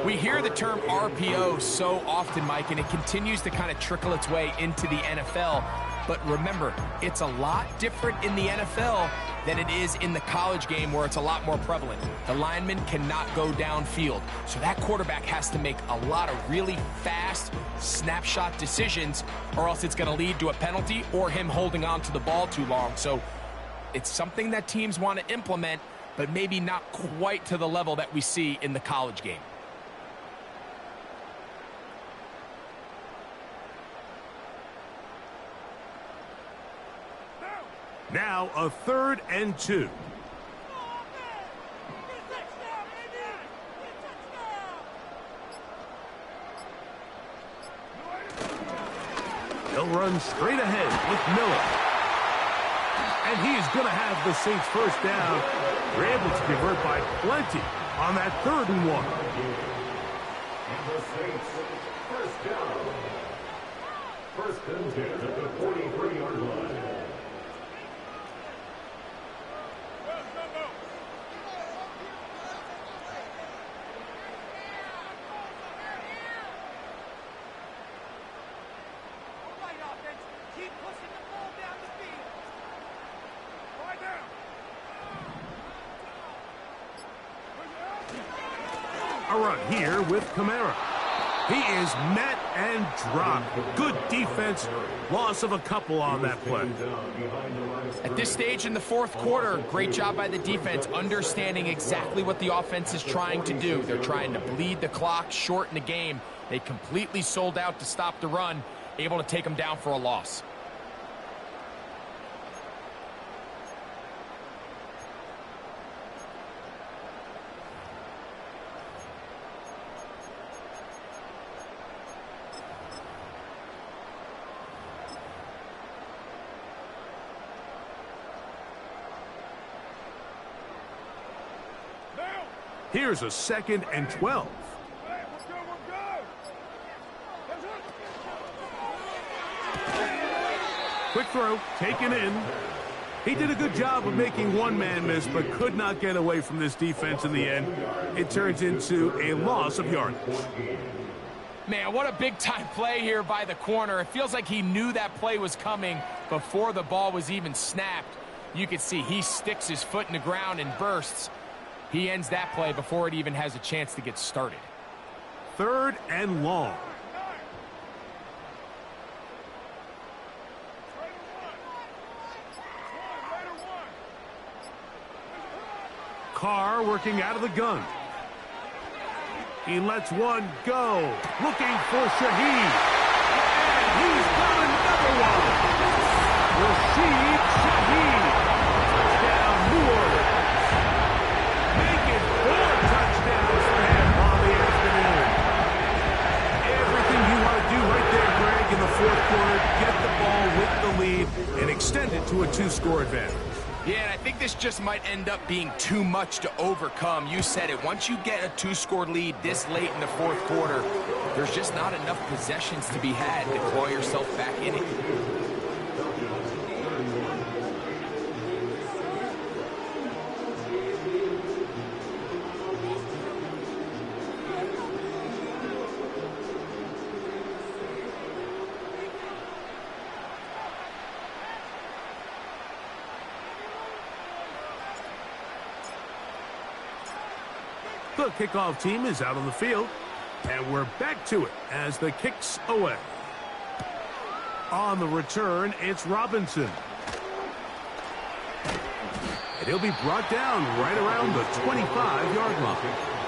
We hear the term RPO so often, Mike, and it continues to kind of trickle its way into the NFL. But remember, it's a lot different in the NFL than it is in the college game, where it's a lot more prevalent. The lineman cannot go downfield, so that quarterback has to make a lot of really fast snapshot decisions, or else it's going to lead to a penalty or him holding on to the ball too long. So it's something that teams want to implement, but maybe not quite to the level that we see in the college game. Now a 3rd and 2. They'll run straight ahead with Miller. And he's going to have the Saints first down. They're able to convert by plenty on that 3rd and 1. And the Saints, first down. 1st and 10 at the 43-yard line. A run here with Kamara. He is met and dropped. Good defense. Loss of a couple on that play. At this stage in the 4th quarter, great job by the defense, understanding exactly what the offense is trying to do. They're trying to bleed the clock, shorten the game. They completely sold out to stop the run, able to take them down for a loss. Here's a 2nd and 12. Quick throw, taken in. He did a good job of making one man miss, but could not get away from this defense in the end. It turns into a loss of yardage. Man, what a big-time play here by the corner. It feels like he knew that play was coming before the ball was even snapped. You can see he sticks his foot in the ground and bursts. He ends that play before it even has a chance to get started. 3rd and long. Carr working out of the gun. He lets one go. Looking for Shaheed. And he's got another one. Rashid Shaheed. Touchdown, New Orleans. Making 4 touchdowns for him on the afternoon. Everything you want to do right there, Greg, in the 4th quarter. Get the ball with the lead and extend it to a 2-score advantage. Yeah, and I think this just might end up being too much to overcome. You said it. Once you get a 2-score lead this late in the 4th quarter, there's just not enough possessions to be had to claw yourself back in it. The kickoff team is out on the field, and we're back to it as the kick's away. On the return, it's Robinson. And he'll be brought down right around the 25-yard line.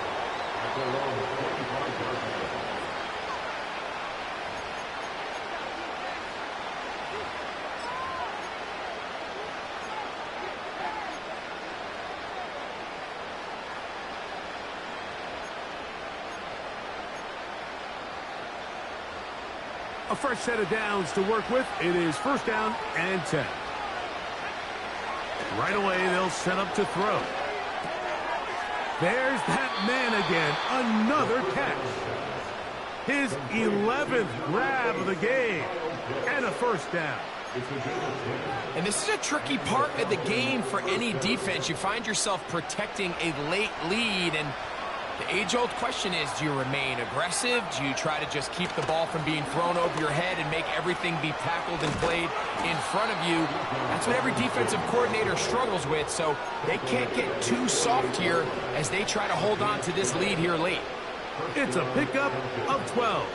A fresh set of downs to work with. It is first down and 10. Right away, they'll set up to throw. There's that man again. Another catch. His 11th grab of the game. And a first down. And this is a tricky part of the game for any defense. You find yourself protecting a late lead, and the age-old question is, do you remain aggressive? Do you try to just keep the ball from being thrown over your head and make everything be tackled and played in front of you? That's what every defensive coordinator struggles with, so they can't get too soft here as they try to hold on to this lead here late. It's a pickup of 12.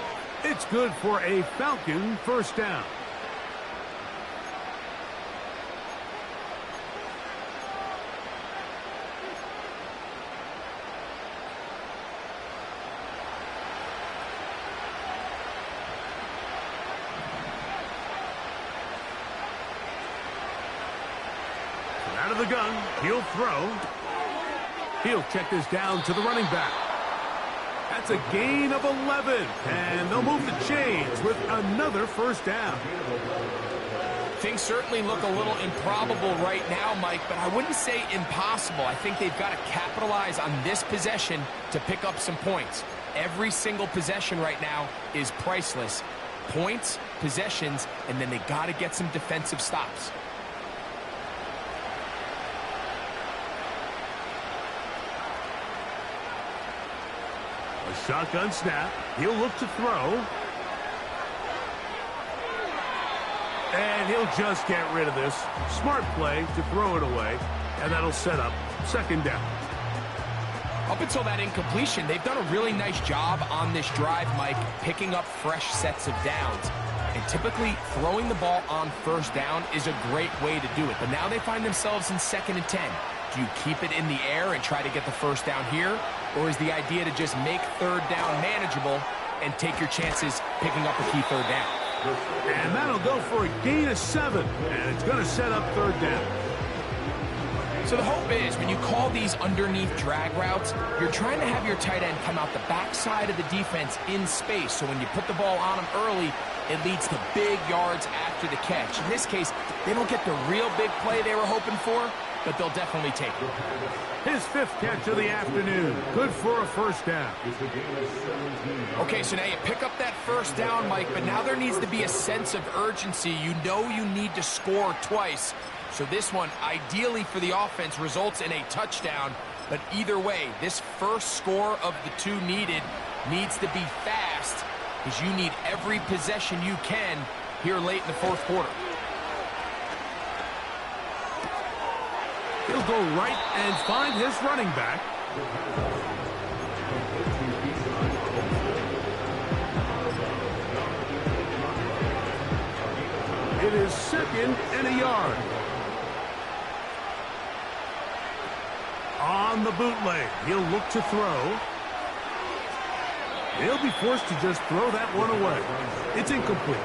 It's good for a Falcon first down. Out of the gun, he'll throw. He'll check this down to the running back. That's a gain of 11, and they'll move the chains with another first down. Things certainly look a little improbable right now, Mike, but I wouldn't say impossible. I think they've got to capitalize on this possession to pick up some points. Every single possession right now is priceless. Points, possessions, and then they got to get some defensive stops. Shotgun snap. He'll look to throw. And he'll just get rid of this. Smart play to throw it away. And that'll set up second down. Up until that incompletion, they've done a really nice job on this drive, Mike, picking up fresh sets of downs. And typically, throwing the ball on first down is a great way to do it. But now they find themselves in 2nd and 10. Do you keep it in the air and try to get the first down here? Or is the idea to just make third down manageable and take your chances picking up a key third down? And that'll go for a gain of 7. And it's going to set up third down. So the hope is when you call these underneath drag routes, you're trying to have your tight end come out the backside of the defense in space. So when you put the ball on him early, it leads to big yards after the catch. In this case, they don't get the real big play they were hoping for, but they'll definitely take it. His 5th catch of the afternoon. Good for a first down. Okay, so now you pick up that first down, Mike, but now there needs to be a sense of urgency. You know you need to score twice. So this one, ideally for the offense, results in a touchdown. But either way, this first score of the 2 needed needs to be fast, because you need every possession you can here late in the 4th quarter. He'll go right and find his running back. It is 2nd and a yard. On the bootleg, he'll look to throw. He'll be forced to just throw that one away. It's incomplete.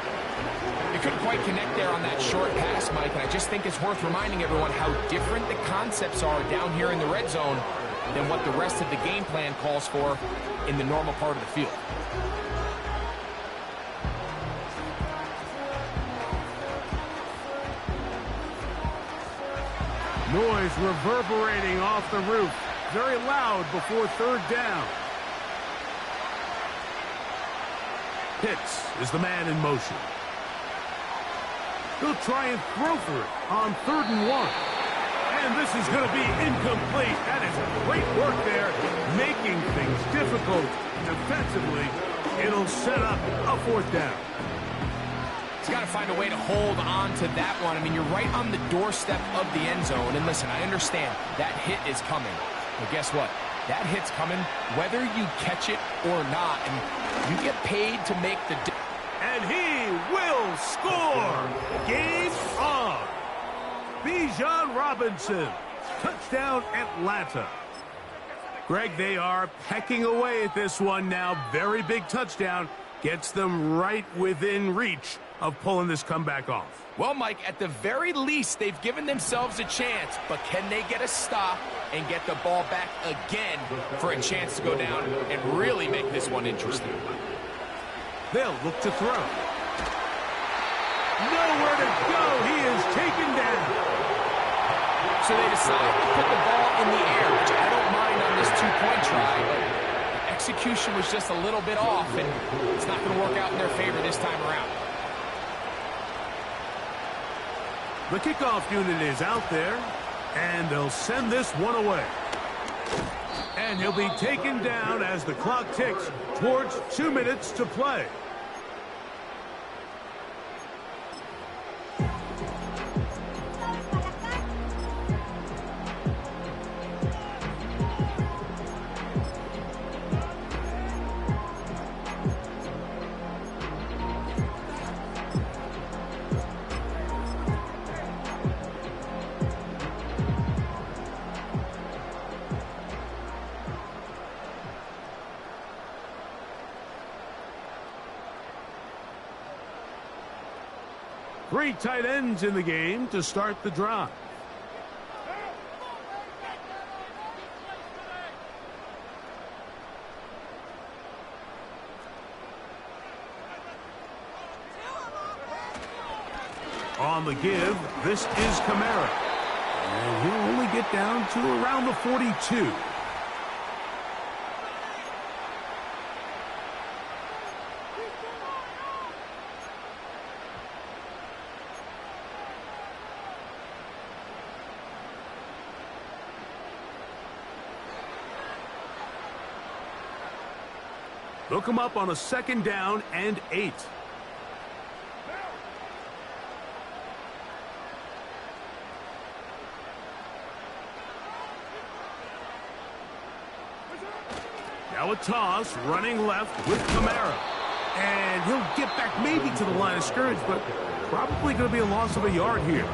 You couldn't quite connect there on that short pass, Mike, and I just think it's worth reminding everyone how different the concepts are down here in the red zone than what the rest of the game plan calls for in the normal part of the field. Noise reverberating off the roof. Very loud before third down. Pitts is the man in motion. He'll try and throw for it on 3rd and 1. And this is going to be incomplete. That is great work there, making things difficult defensively. It'll set up a 4th down. He's got to find a way to hold on to that one. I mean, you're right on the doorstep of the end zone. And listen, I understand that hit is coming. But guess what? That hit's coming whether you catch it or not. And you get paid to make the difference. And he will score. Game on. Bijan Robinson. Touchdown Atlanta. Greg, they are pecking away at this one now. Very big touchdown. Gets them right within reach of pulling this comeback off. Well, Mike, at the very least, they've given themselves a chance, but can they get a stop and get the ball back again for a chance to go down and really make this one interesting? They'll look to throw. Nowhere to go. He is taken down. So they decide to put the ball in the air, which I don't mind on this two-point try, but the execution was just a little bit off, and it's not going to work out in their favor this time around. The kickoff unit is out there, and they'll send this one away. And he'll be taken down as the clock ticks towards 2 minutes to play. Three tight ends in the game to start the drive. On the give, this is Kamara. And he'll only get down to around the 42. They'll come up on a 2nd down and 8. Now a toss, running left with Kamara. And he'll get back maybe to the line of scrimmage, but probably going to be a loss of a yard here.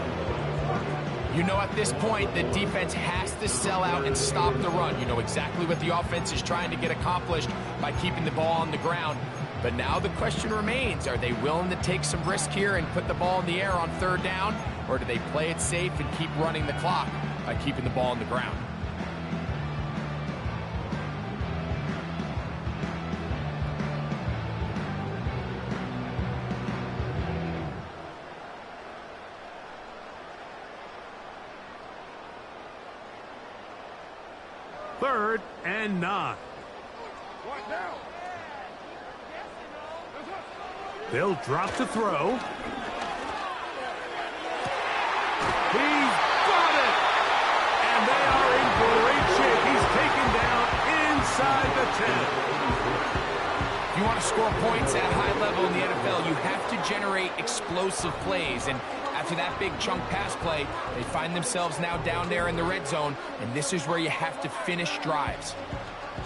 You know, at this point, the defense has to sell out and stop the run. You know exactly what the offense is trying to get accomplished by keeping the ball on the ground. But now the question remains, are they willing to take some risk here and put the ball in the air on 3rd down? Or do they play it safe and keep running the clock by keeping the ball on the ground? Third and 9. They'll drop to throw. He's got it! And they are in great shape. He's taken down inside the 10. If you want to score points at a high level in the NFL, you have to generate explosive plays. And after that big chunk pass play, they find themselves now down there in the red zone, and this is where you have to finish drives.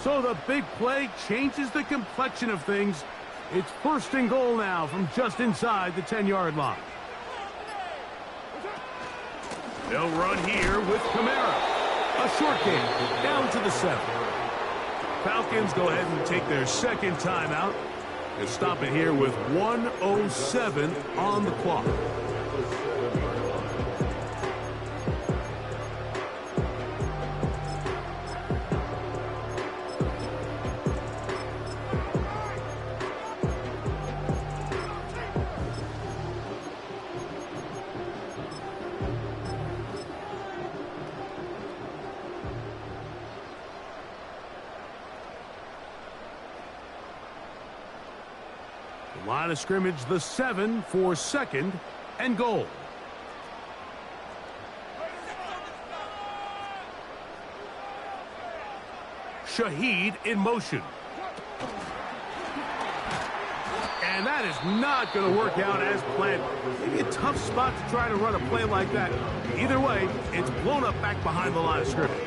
So the big play changes the complexion of things. It's 1st and goal now from just inside the 10-yard line. They'll run here with Kamara. A short game down to the 7. Falcons go ahead and take their 2nd timeout. They'll stop it here with 1:07 on the clock. Line of scrimmage, the 7 for 2nd and goal. Shaheed in motion. And that is not going to work out as planned. Maybe a tough spot to try to run a play like that. Either way, it's blown up back behind the line of scrimmage.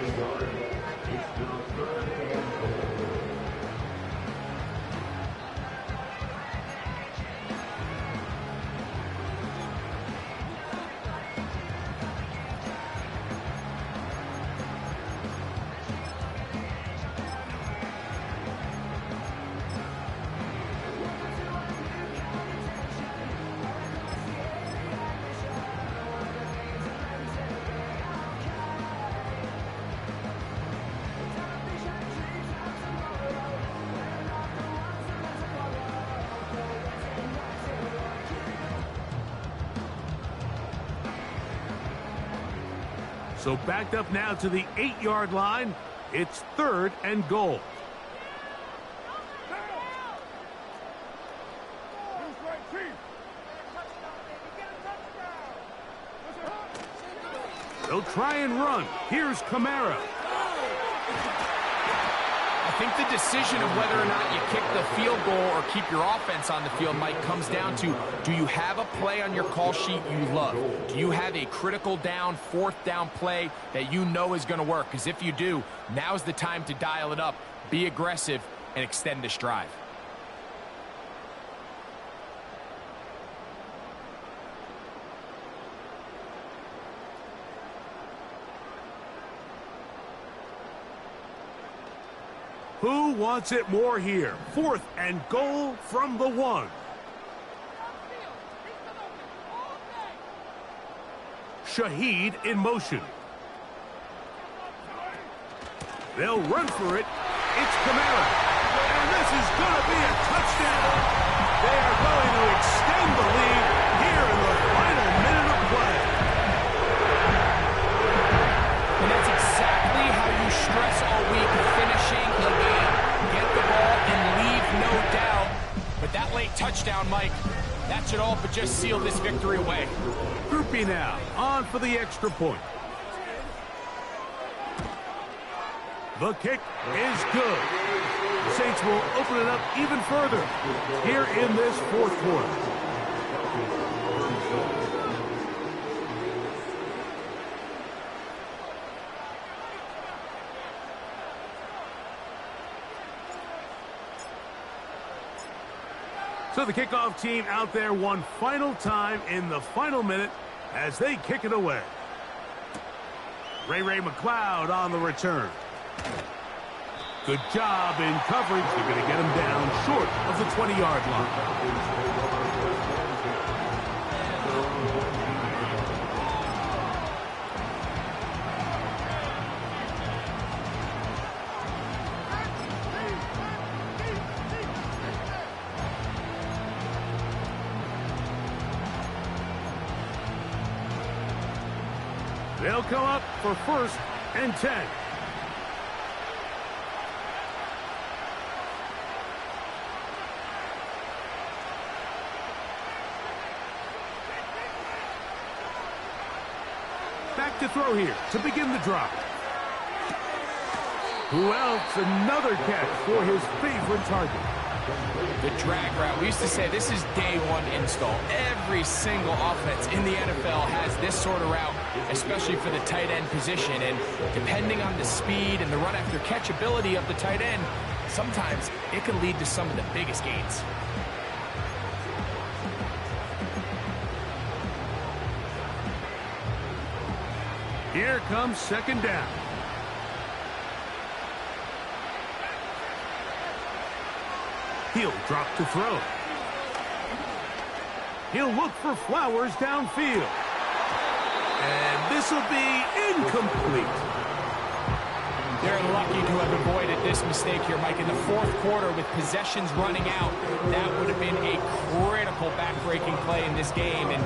So backed up now to the 8-yard line. It's 3rd and goal. They'll try and run. Here's Kamara. I think the decision of whether or not you kick the field goal or keep your offense on the field, Mike, comes down to, do you have a play on your call sheet you love? Do you have a critical down, 4th down play that you know is going to work? Because if you do, now's the time to dial it up, be aggressive, and extend this drive. Who wants it more here? 4th and goal from the 1. Shaheed in motion. They'll run for it. It's Kamara. And this is going to be a touchdown. They are going to extend the lead here in the final minute of play. And that's exactly how you stress all week, finishing a game. Get the ball and leave no doubt. But that late touchdown, Mike, that should all but just seal this victory away. Groupie now, on for the extra point. The kick is good. The Saints will open it up even further here in this 4th quarter. So the kickoff team out there one final time in the final minute as they kick it away. Ray McLeod on the return. Good job in coverage. They're going to get him down short of the 20-yard line. They'll come up for 1st and 10. Back to throw here to begin the drive. Who else? Another catch for his favorite target. The drag route. We used to say this is day 1 install. Every single offense in the NFL has this sort of route, especially for the tight end position. And depending on the speed and the run after catch ability of the tight end, sometimes it can lead to some of the biggest gains. Here comes 2nd down. He'll drop to throw. He'll look for Flowers downfield. And this will be incomplete. They're lucky to have avoided this mistake here, Mike. In the 4th quarter with possessions running out, that would have been a critical back-breaking play in this game. And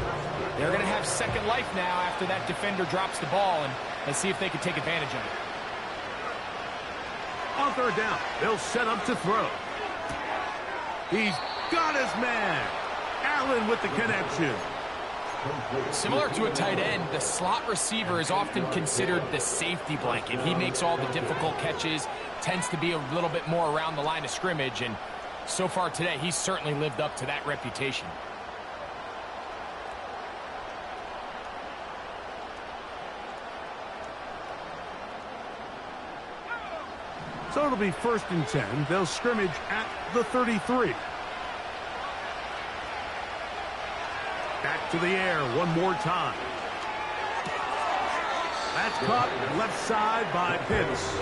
they're going to have second life now after that defender drops the ball. And let's see if they can take advantage of it. On 3rd down, they'll set up to throw. He's got his man. Allen with the connection. Similar to a tight end, the slot receiver is often considered the safety blanket. He makes all the difficult catches, tends to be a little bit more around the line of scrimmage, and so far today, he's certainly lived up to that reputation. So it'll be 1st and 10. They'll scrimmage at the 33. Back to the air one more time. That's caught left side by Pitts.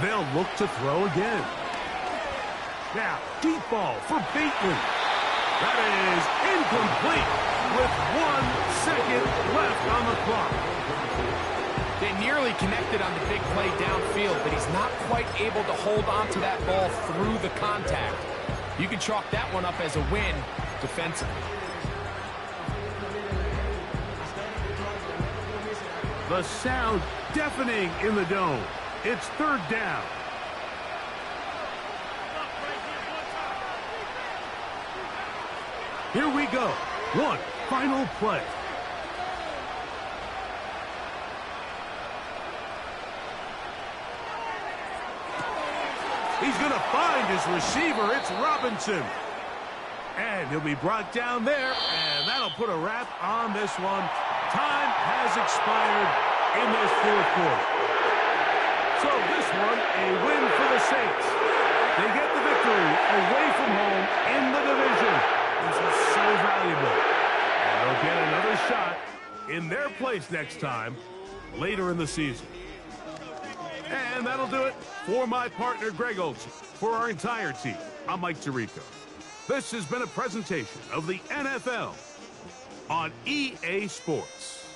They'll look to throw again. Now, deep ball for Bateman. That is incomplete with 1 second left on the clock. They nearly connected on the big play downfield, but he's not quite able to hold on to that ball through the contact. You can chalk that one up as a win defensively. The sound deafening in the dome. It's third down. Here we go. One final play. He's going to find his receiver. It's Robinson. And he'll be brought down there, and that'll put a wrap on this one. Time has expired in this fourth quarter. So this one, a win for the Saints. They get the victory away from home in the division. This is so valuable. And they'll get another shot in their place next time, later in the season. And that'll do it for my partner, Greg Olson. For our entire team, I'm Mike Tirico. This has been a presentation of the NFL on EA Sports.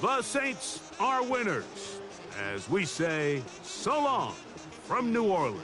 The Saints are winners, as we say so long from New Orleans.